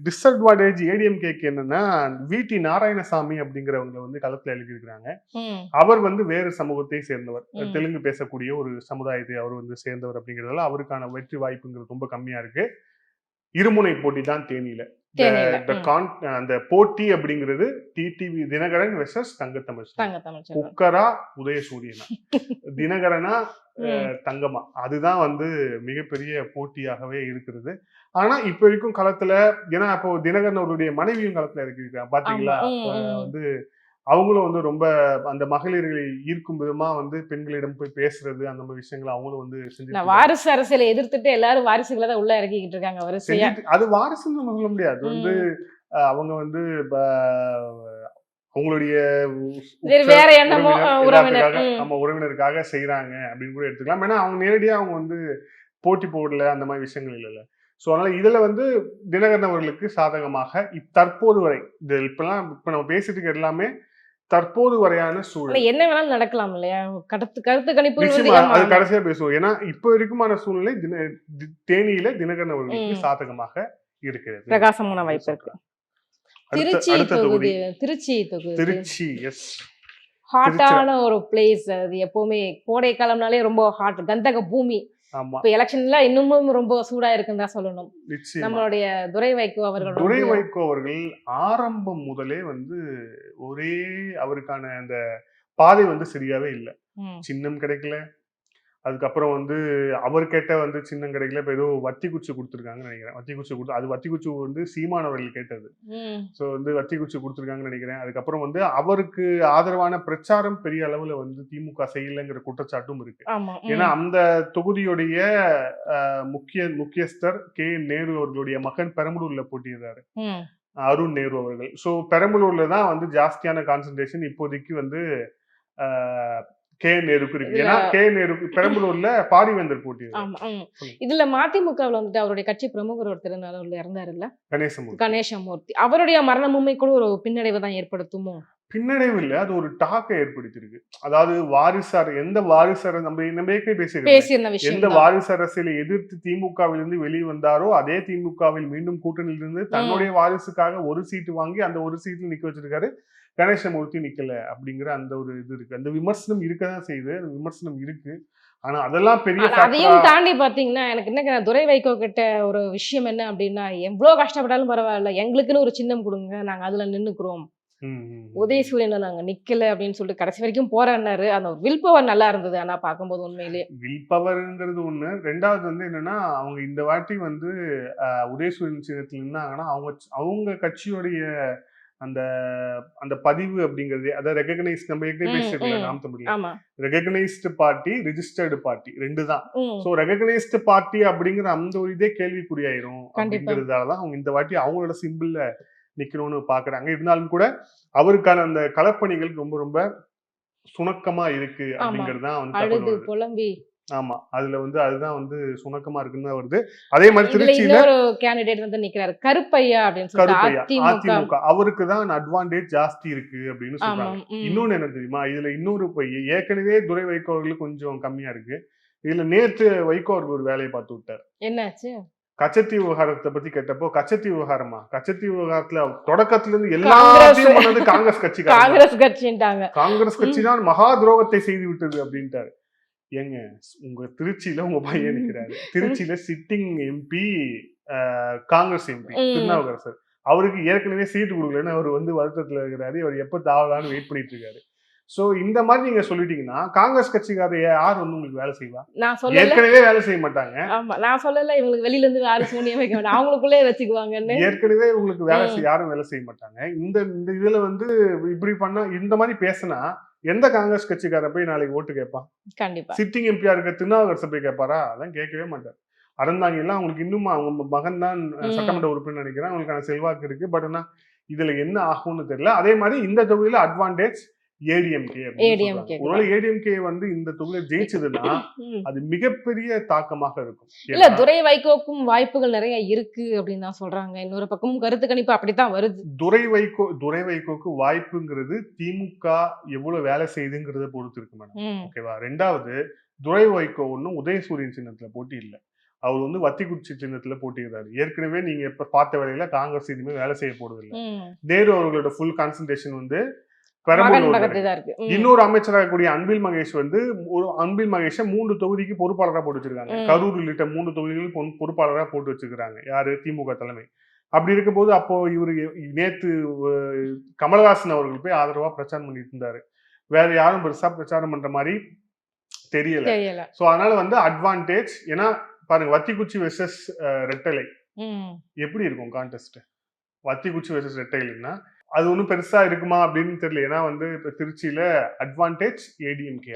டிஸ்அட்வான்டேஜ் ஏடிஎம்கேக்கு என்னன்னா, விடி நாராயணசாமி அப்படிங்கிறவங்க வந்து களத்துல எழுதியிருக்கிறாங்க. அவர் வந்து வேறு சமூகத்தை சேர்ந்தவர், தெலுங்கு பேசக்கூடிய ஒரு சமுதாயத்தை அவர் வந்து சேர்ந்தவர் அப்படிங்கிறதால அவருக்கான வெற்றி வாய்ப்புங்கிறது ரொம்ப கம்மியா இருக்கு. இருமுனை போட்டி தான் தேனியில. அந்த போட்டி அப்படிங்கிறது டிடிவி தினகரன் வெர்சஸ் தங்கத்தமிழ்ச்செல்வன். குக்கரா உதயசூரியனா, தினகரனா தங்கமா, அதுதான் வந்து மிகப்பெரிய போட்டியாகவே இருக்கிறது. ஆனா இப்ப வரைக்கும் களத்துல, ஏன்னா இப்போ தினகரன் அவருடைய மனைவியும் களத்துல இருக்கிறாங்க பாத்தீங்களா, வந்து அவங்களும் வந்து ரொம்ப அந்த மகளிர்களை ஈர்க்கும் விதமா வந்து பெண்களிடம் போய் பேசுறது, அந்த மாதிரி விஷயங்களை அவங்களும் வந்து செஞ்சு வாரிசு அரசியலை எதிர்த்துட்டு எல்லாரும் வாரிசுகளை தான் உள்ள இறக்கிட்டு இருக்காங்க. அது வாரிசுன்னு சொல்ல முடியாது. வந்து அவங்க வந்து அவங்களுடைய வேற என்னமோ நம்ம உறவினருக்காக செய்யறாங்க அப்படின்னு கூட எடுத்துக்கலாம். ஏன்னா அவங்க நேரடியா அவங்க வந்து போட்டி போடல, அந்த மாதிரி விஷயங்கள் இல்லைல்ல. சோ அதனால இதுல வந்து தினகரன் அவர்களுக்கு சாதகமாக தற்போது வரை இப்ப நம்ம பேசிட்டு இருக்க எல்லாமே தற்போது வரையான சூழல். என்ன வேணாலும் நடக்கலாம் இல்லையா? கருத்து கணிப்பு அது கடைசியா பேசுவோம். ஏன்னா இப்ப வரைக்குமான சூழ்நிலை தேனியில தினகரன் அவர்களுக்கு சாதகமாக இருக்கிறது. பிரகாசமான வாய்ப்பு இருக்கு. திருச்சி எஸ், ஹாட்டான ஒரு பிளேஸ். அது எப்பவுமே கோடை காலம்னாலே ரொம்ப ஹாட், கந்தக பூமி. இப்ப எலெக்ஷன்ல இன்னமும் ரொம்ப சூடா இருக்குன்னு தான் சொல்லணும். நம்மளுடைய துரை வைகோ அவர்கள் ஆரம்பம் முதலே வந்து ஒரே அவருக்கான அந்த பாதை வந்து சரியாவே இல்லை. சின்னம் கிடைக்கல, அதுக்கப்புறம் வந்து அவர் கேட்ட வந்து சின்னம் கிடைக்கல. இப்ப ஏதோ வத்தி குச்சி கொடுத்துருக்காங்கன்னு நினைக்கிறேன். வத்தி குச்சி வந்து சீமான் அவர்கள் கேட்டது. சோ வந்து வத்தி குச்சி கொடுத்துருக்காங்கன்னு நினைக்கிறேன். அதுக்கப்புறம் வந்து அவருக்கு ஆதரவான பிரச்சாரம் பெரிய அளவுல வந்து திமுக செய்யலைங்கிற குற்றச்சாட்டும் இருக்கு. ஏன்னா அந்த தொகுதியுடைய முக்கியஸ்தர் கே நேரு அவர்களுடைய மகன் பெரம்பலூர்ல போட்டியிடுறாரு, அருண் நேரு அவர்கள். சோ பெரம்பலூர்ல தான் வந்து ஜாஸ்தியான கான்சன்ட்ரேஷன் இப்போதைக்கு வந்து கே நேருக்கு இருக்கு. ஏன்னா கே நேருக்கு பெரம்பலூர்ல பாரிவேந்தர் போட்டி. ஆமா. இதுல மதிமுகவுல வந்துட்டு அவருடைய கட்சி பிரமுகர் ஒருத்தர் இறந்தாருல்ல, கணேசமூர்த்தி. அவருடைய மரணமுமே கூட ஒரு பின்னடைவை தான் ஏற்படுத்துமோ? பின்னடைவு இல்ல, அது ஒரு டாக்கை ஏற்படுத்திருக்கு. அதாவது வாரிசார் எந்த வாரிசார நம்ம பேசியிருந்த விஷயம், எந்த வாரிசு அரசியலை எதிர்த்து திமுகவிலிருந்து வெளியே வந்தாரோ அதே திமுகவில் மீண்டும் கூட்டணியில் இருந்து தன்னுடைய வாரிசுக்காக ஒரு சீட்டு வாங்கி அந்த ஒரு சீட்ல நிக்க வச்சிருக்காரு. கணேசமூர்த்தி நிக்கல அப்படிங்கிற அந்த ஒரு இது இருக்கு. அந்த விமர்சனம் இருக்கதான் செய்யுது, அந்த விமர்சனம் இருக்கு. ஆனா அதெல்லாம் பெரிய அதையும் தாண்டி பாத்தீங்கன்னா எனக்கு என்ன துரை வைகோ கிட்ட ஒரு விஷயம் என்ன அப்படின்னா, எவ்வளவு கஷ்டப்பட்டாலும் பரவாயில்ல, எங்களுக்குன்னு ஒரு சின்னம் கொடுங்க, நாங்க அதுல நின்னுக்குறோம், உதயசூரியன்ல நாங்க நிக்கல அப்படின்னு சொல்லிட்டு கடைசி வரைக்கும் போராடினாரு. அந்த ஒரு வில் பவர் நல்லா இருந்தது. ஆனா பார்க்கும்போது உண்மையிலேயே வில் பவர்ங்கிறது ஒண்ணு. ரெண்டாவது வந்து என்னன்னா, அவங்க இந்த வாட்டி வந்து உதயசூரியன் சின்னத்துல இருந்தாங்கன்னா அவங்க கட்சியோடைய அந்த அந்த பதிவு அப்படிங்கிறது, அதாவது ரெகக்னைஸ், நம்ம ஏற்கனவே பேசிருக்கோம் நாம் தமிழ்ல, ரெகக்னைஸ்டு பார்ட்டி, ரிஜிஸ்டர்டு பார்ட்டி ரெண்டு தான். சோ ரெகக்னைஸ்டு பார்ட்டி அப்படிங்கிற அந்த ஒரு இதே கேள்விக்குறியாயிரும் அப்படிங்கிறதாலதான் அவங்க இந்த வாட்டி அவங்களோட சிம்பிள்ல நிக்கணும்னு பாக்குறாங்க. இருந்தாலும் கூட அவருக்கான அந்த களப்பணிகள் ரொம்ப ரொம்ப சுணக்கமா இருக்கு அப்படிங்கறதுதான் வந்து புலம்பி. ஆமா, அதுல வந்து அதுதான் வந்து சுணக்கமா இருக்குன்னு வருது. அதே மாதிரி திருச்சியில ஒரு கேண்டிடேட் வந்து நிக்கிறாரு, கருப்பையா அப்படின்னு சொல்லிட்டு அதிமுக, அவருக்கு தான் அட்வான்டேஜ் ஜாஸ்தி இருக்கு அப்படின்னு சொல்றாங்க. இன்னொன்னு என்ன தெரியுமா, இதுல இன்னொரு ஏற்கனவே துரை வைகோ அவர்களுக்கு கொஞ்சம் கம்மியா இருக்கு. இதுல நேற்று வைகோ அவர்கள் ஒரு வேலையை பார்த்து விட்டார். என்னாச்சு? கச்சத்தீவு விவகாரத்தை பத்தி கேட்டப்போ, கச்சத்தீவு விவகாரமா, கச்சத்தீவு விவகாரத்துல தொடக்கத்துல இருந்து எல்லாத்தையும் பண்ணது காங்கிரஸ் கட்சி, காங்கிரஸ் கட்சி தான் மகா துரோகத்தை செய்து விட்டது அப்படின்ட்டாரு. ஏங்க, உங்க திருச்சியில உங்க பையன் நிக்கிறாரு, திருச்சியில sitting MP, Congress MP Thirunavukkarasar, அவருக்கு ஏற்கனவே சீட்டு கொடுக்கலன்னு அவர் வந்து வருத்தத்துல இருக்கிறாரு. அவர் எப்ப தாவலான்னு வெயிட் பண்ணிட்டு இருக்காரு. சோ இந்த மாதிரி நீங்க சொல்லிட்டீங்கன்னா காங்கிரஸ் கட்சிக்கார யார் வந்து உங்களுக்கு வேலை செய்வா? ஏற்கனவே வேலை செய்ய மாட்டாங்க. நான் சொல்லல இவங்களுக்கு வெளியில இருந்து வேலை சூனியம் வைக்க மாட்டாங்க, அவங்களுக்குள்ளே வச்சுக்குவாங்கன்னு. ஏற்கனவே உங்களுக்கு வேலை யாரும் வேலை செய்ய மாட்டாங்க. இந்த இதுல வந்து இப்படி பண்ணா, இந்த மாதிரி பேசினா எந்த காங்கிரஸ் கட்சிக்கார போய் நாளைக்கு ஓட்டு கேட்பான்? கண்டிப்பா சிட்டிங் எம்பியா இருக்க திருநாவுக்கரசர் போய் கேட்பாரா? அதான் கேட்கவே மாட்டார். அறந்தாங்க எல்லாம் அவங்களுக்கு இன்னும் அவங்க மகன் தான் சட்டமன்ற உறுப்பினர் நினைக்கிறேன், அவங்களுக்கான செல்வாக்கு இருக்கு. பட் ஆனா இதுல என்ன ஆகும்னு தெரியல. அதே மாதிரி இந்த தொகுதியில அட்வான்டேஜ் ஏடிஎம்கே. ஒருவேளை ஏடிஎம்கே வந்து இந்த தொகுதியில ஜெயிச்சதுன்னா அது மிகப்பெரிய தாக்கமாக இருக்கும். இல்ல, துரை வைகோக்கும் வாய்ப்புகள் நிறைய இருக்கு அப்படின்னு தான் சொல்றாங்க. இன்னொரு பக்கமும் கருத்து கணிப்பு அப்படித்தான் வருது. துரை வைகோக்கு வாய்ப்புங்கிறது திமுக எவ்வளவு வேலை செய்யுதுங்கிறத பொறுத்து இருக்கு மேடம். ஓகேவா? ரெண்டாவது, துரை வைகோ ஒன்னும் உதயசூரியன் சின்னத்துல போட்டி இல்லை, அவர் வந்து வத்திக்குச்சி சின்னத்துல போட்டிடுறாரு. ஏற்கனவே நீங்க இப்ப பார்த்த வேலையில காங்கிரஸ் இனிமே வேலை செய்ய போறது இல்லை. நேரு அவர்களோட ஃபுல் கான்சன்ட்ரேஷன் வந்து இன்னொரு அமைச்சராக கூடிய அன்பில் மகேஷ் வந்து அன்பில் மகேஷ 3 தொகுதிக்கு பொறுப்பாளராக போட்டு வச்சிருக்காங்க. கரூர் உள்ளிட்ட 3 தொகுதிகள் பொறுப்பாளராக போட்டு வச்சிருக்காங்க யாரு? திமுக தலைமை. அப்படி இருக்கும் போது அப்போ இவரு நேத்து கமலஹாசன் அவர்கள் போய் ஆதரவா பிரச்சாரம் பண்ணிட்டு இருந்தாரு. வேற யாரும் பெருசா பிரச்சாரம் பண்ற மாதிரி தெரியல. சோ அதனால வந்து அட்வான்டேஜ். ஏன்னா பாருங்க, வத்திக்குச்சி வெர்சஸ் ரெட்டலை எப்படி இருக்கும் கான்டெஸ்ட்? வத்திக்குச்சி வெர்சஸ் ரெட்டைலைன்னா அது ஒன்றும் பெருசா இருக்குமா அப்படின்னு தெரியல. ஏன்னா வந்து இப்ப திருச்சியில அட்வான்டேஜ் ஏடிஎம்கே.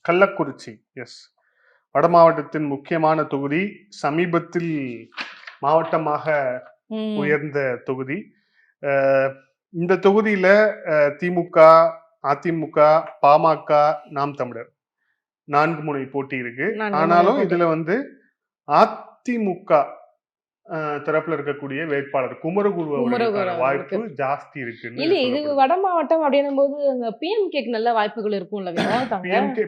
கள்ளக்குறிச்சி எஸ், வட மாவட்டத்தின் முக்கியமான தொகுதி, சமீபத்தில் மாவட்டமாக உயர்ந்த தொகுதி. இந்த தொகுதியில திமுக, அதிமுக, பாமக, நாம் தமிழர் 4 முனை போட்டி இருக்கு. ஆனாலும் இதுல வந்து அதிமுக தரப்புல இருக்கக்கூடிய வேட்பாளர் குமரகுரு வாய்ப்பு ஜாஸ்தி இருக்கு. இல்ல, இது வட மாவட்டம் அப்படின்னும் போது அங்க பிஎம்கேக்கு நல்ல வாய்ப்புகள் இருக்கும்ல.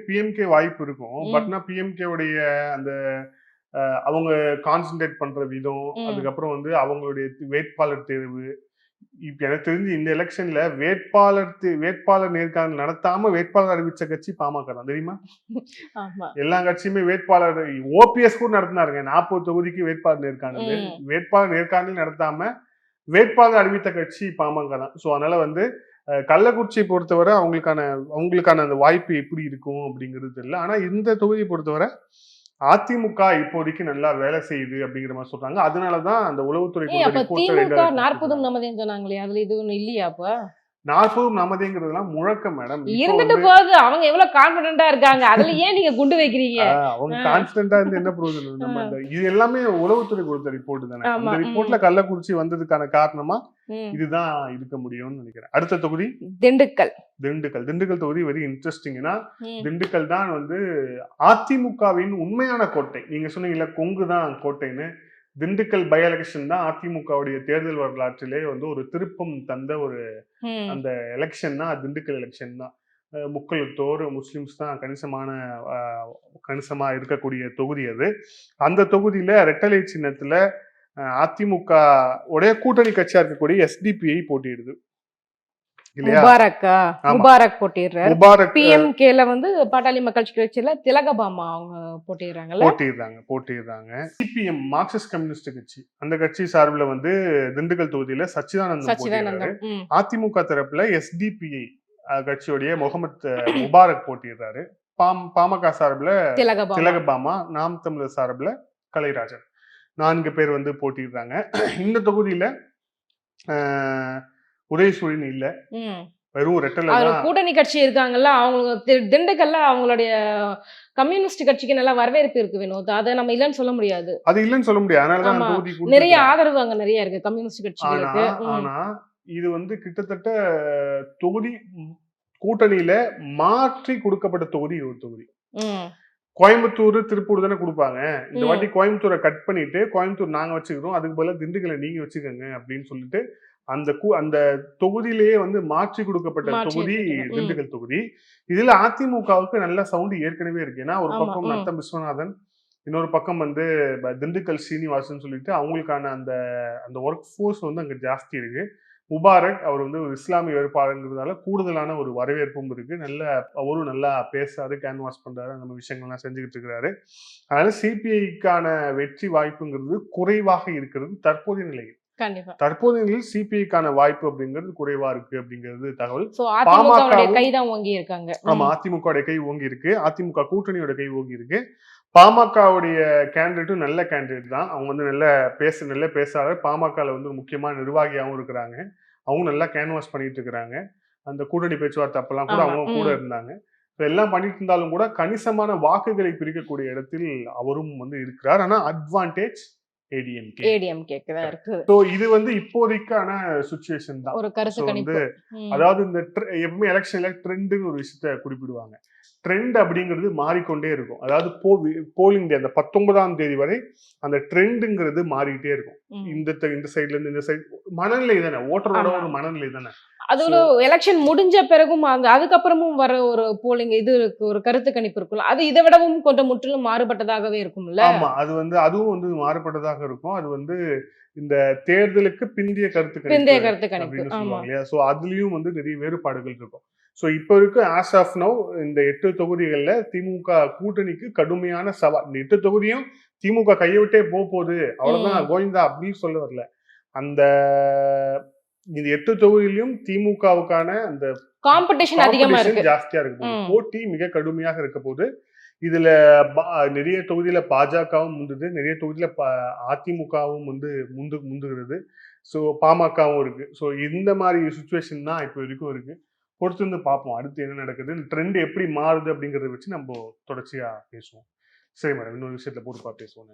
பிஎம்கே வாய்ப்பு இருக்கும். பட்னா பிஎம்கே உடைய அந்த அவங்க கான்சென்ட்ரேட் பண்ற விதம், அதுக்கப்புறம் வந்து அவங்களுடைய வேட்பாளர் தேர்வு, இப்ப எனக்கு தெரிஞ்சு இந்த எலெக்ஷன்ல வேட்பாளர் நேர்காணல் நடத்தாம வேட்பாளர் அறிவிச்ச கட்சி பாமக தான், தெரியுமா? எல்லா கட்சியுமே வேட்பாளர், ஓபிஎஸ் கூட நடத்தினாருங்க 40 தொகுதிக்கு வேட்பாளர் நேர்காணல் நடத்தாம வேட்பாளர் அறிவித்த கட்சி பாமக தான். சோ அதனால வந்து கள்ளக்குறிச்சியை பொறுத்தவரை அவங்களுக்கான அந்த வாய்ப்பு எப்படி இருக்கும் அப்படிங்கிறது தெரியல. ஆனா இந்த தொகுதியை பொறுத்தவரை அதிமுக இப்போதைக்கு நல்லா வேலை செய்யுது அப்படிங்கிற மாதிரி சொல்றாங்க. அதனாலதான் அந்த உளவுத்துறை 40 நமதேன்னு சொன்னாங்களே, அதுல இது ஒண்ணு இல்லையா? அப்ப நாற்பதும் நமதேங்கிறதுலாம் முழக்கம் மேடம். இருந்துட்டு போகுது, அவங்க எவ்வளவு கான்பிடென்டா இருக்காங்க, அதுல ஏன் நீங்க குண்டு வைக்கிறீங்க? அவங்க கான்ஸ்டன்டா இருந்து என்ன பிரயோஜனம்? நம்ம இது எல்லாமே உளவுத்துறை கொடுத்த ரிப்போர்ட் தானே. அந்த ரிப்போர்ட்ல கள்ளக்குறிச்சி வந்ததுக்கான காரணமா இதுதான் இருக்க முடியும்னு நினைக்கிறேன். அடுத்த தொகுதி திண்டுக்கல். திண்டுக்கல் தொகுதி வெரி இன்ட்ரெஸ்டிங்னா, திண்டுக்கல் தான் வந்து அதிமுகவின் உண்மையான கோட்டை. நீங்க சொன்னீங்கல்ல கொங்கு தான் கோட்டைன்னு. திண்டுக்கல் பை எலெக்ஷன் தான் அதிமுகவுடைய தேர்தல் வரலாற்றிலே வந்து ஒரு திருப்பம் தந்த ஒரு அந்த எலெக்ஷன் தான் திண்டுக்கல் எலெக்ஷன் தான். முக்களத்தோர் முஸ்லிம்ஸ் தான் கணிசமா இருக்கக்கூடிய தொகுதி அது. அந்த தொகுதியில ரெட்டலை சின்னத்துல அதிமுக உடைய கூட்டணி கட்சியா இருக்கக்கூடிய SDPI போட்டியிடுது இல்லையா? முபாரக் போட்டிடுறாரு. PMKல வந்து பாட்டாளி மக்கள் கட்சியில திலகபாமா அவங்க போட்டிடுறாங்க. CPM மார்க்சிஸ்ட் கம்யூனிஸ்ட் கட்சி, அந்த கட்சி சார்பில் வந்து திண்டுக்கல் தொகுதியில சச்சிதானந்தம். அதிமுக தரப்புல SDPI கட்சியுடைய முபாரக் போட்டிடுறாரு. பாமக சார்பில் திலகபாமா, நாம் தமிழர் சார்பில் கலைராஜன், 4 பேர் வந்து போட்டிடுறாங்க. இந்த தொகுதியில உதயசூரியன் இல்ல, வெறும் ரெட்டலை. கூட்டணி கட்சி இருக்காங்கல்ல, அவங்க திண்டுக்கல்ல அவங்களுடைய கம்யூனிஸ்ட் கட்சிக்கு நல்ல வரவேற்பு இருக்கு வினோத். அதை நம்ம இல்லன்னு சொல்ல முடியாது. அதனாலதான் நிறைய ஆதரவு அங்க நிறைய இருக்கு கம்யூனிஸ்ட் கட்சிகளுக்கு. ஆனா இது வந்து கிட்டத்தட்ட தொகுதி கூட்டணியில மாற்றி கொடுக்கப்பட்ட தொகுதி ஒரு தொகுதி. கோயம்புத்தூர் திருப்பூர் தானே கொடுப்பாங்க. இந்த வாட்டி கோயம்புத்தூரை கட் பண்ணிட்டு கோயம்புத்தூர் நாங்க வச்சுக்கிறோம், அதுக்கு பதிலா திண்டுக்கலை நீங்க வச்சுக்கோங்க அப்படின்னு சொல்லிட்டு அந்த தொகுதியிலேயே வந்து மாற்றி கொடுக்கப்பட்ட தொகுதி திண்டுக்கல் தொகுதி. இதுல அதிமுகவுக்கு நல்ல சவுண்ட் ஏற்கனவே இருக்கு. ஏன்னா ஒரு பக்கம் நத்தம் விஸ்வநாதன், இன்னொரு பக்கம் வந்து திண்டுக்கல் சீனிவாசன் சொல்லிட்டு அவங்களுக்கான அந்த ஒர்க் ஃபோர்ஸ் வந்து அங்க ஜாஸ்தி இருக்கு. முபாரக் அவர் வந்து ஒரு இஸ்லாமிய வேறுபாடுங்கிறதுனால கூடுதலான ஒரு வரவேற்பும் இருக்கு. அவரும் நல்லா பேசுறாரு, கேன்வாஸ் பண்றாரு, அந்த விஷயங்கள்லாம் செஞ்சுக்கிட்டு இருக்கிறாரு. அதனால CPIக்கான வெற்றி வாய்ப்புங்கிறது குறைவாக இருக்கிறது தற்போதைய நிலையில். தற்போதைய நிலையில் CPIக்கான வாய்ப்பு அப்படிங்கிறது குறைவா இருக்கு அப்படிங்கிறது தகவல். ஆமா, அதிமுக கை ஓங்கி இருக்கு. அதிமுக கூட்டணியோட கை ஓங்கி இருக்கு. பாமகவுடைய கேண்டிடேட்டும் நல்ல கேண்டிடேட் தான். அவங்க வந்து நல்ல பேசாத பாமகல வந்து முக்கியமான நிர்வாகியாகவும் இருக்கிறாங்க. அவங்க நல்லா கேன்வாஸ் பண்ணிட்டு இருக்கிறாங்க. அந்த கூட்டணி பேச்சுவார்த்தை அப்பெல்லாம் கூட அவங்க கூட இருந்தாங்க. எல்லாம் பண்ணிட்டு இருந்தாலும் கூட கணிசமான வாக்குகளை பிரிக்கக்கூடிய இடத்தில் அவரும் வந்து இருக்கிறார். ஆனா அட்வான்டேஜ் ADMK தான் இருக்கு. சோ இது வந்து இப்போதைக்கான சிச்சுவேஷன் தான். ஒரு கருத்து கணிப்பு. அதாவது இந்த எப்பவுமே எலெக்ஷன்ல ட்ரெண்ட்னு ஒரு விஷயத்தை குறிப்பிடுவாங்க. ட்ரெண்ட் அப்படிங்கிறது மாறிக்கொண்டே இருக்கும். அதாவது போலிங் டே அந்த 19ஆம் தேதி வரை அந்த ட்ரெண்டுங்கிறது மாறிக்கிட்டே இருக்கும். இந்த சைட்ல இருந்து இந்த சைடு மனநிலை தானே, ஓட்டரோட ஒரு மனநிலை தானே. அது ஒரு எலெக்ஷன் முடிஞ்ச பிறகும் அதுக்கப்புறமும் வர ஒரு போலிங் இது இருக்கு, ஒரு கருத்து கணிப்பு இருக்குல்ல, அது இதை விடவும் கொஞ்சம் முற்றிலும் மாறுபட்டதாகவே இருக்கும்ல. ஆமா, அது வந்து அதுவும் வந்து மாறுபட்டதாக இருக்கும். அது வந்து இந்த தேர்தலுக்கு பிந்தைய கருத்து கணிப்பு சொல்லுவாங்க. சோ அதுலயும் வந்து நிறைய வேறுபாடுகள் இருக்கும். ஸோ இப்போ இருக்கு ஆஸ் ஆஃப் நவ் இந்த 8 தொகுதிகளில் திமுக கூட்டணிக்கு கடுமையான சவால். இந்த 8 தொகுதியும் திமுக கையை விட்டே போகுது, அவ்வளவுதான் கோவிந்தா அப்படின்னு சொல்ல வரல. இந்த 8 தொகுதியிலும் திமுகவுக்கான அந்த காம்படிஷன் அதிகமா இருக்கு, ஜாஸ்தியா இருக்கு. போட்டி மிக கடுமையாக இருக்க போது. இதுல நிறைய தொகுதியில பாஜகவும் முந்துது, நிறைய தொகுதியில அதிமுகவும் வந்து முந்துகிறது. ஸோ பாமகவும் இருக்கு. ஸோ இந்த மாதிரி சுச்சுவேஷன் தான் இப்போ வரைக்கும் இருக்கு. பொறுத்து வந்து பார்ப்போம் அடுத்து என்ன நடக்குது, ட்ரெண்ட் எப்படி மாறுது அப்படிங்கறத வச்சு நம்ம தொடர்ச்சியா பேசுவோம். சரி மேடம், இன்னொரு விஷயத்துல போட்டு பேசுவோம்.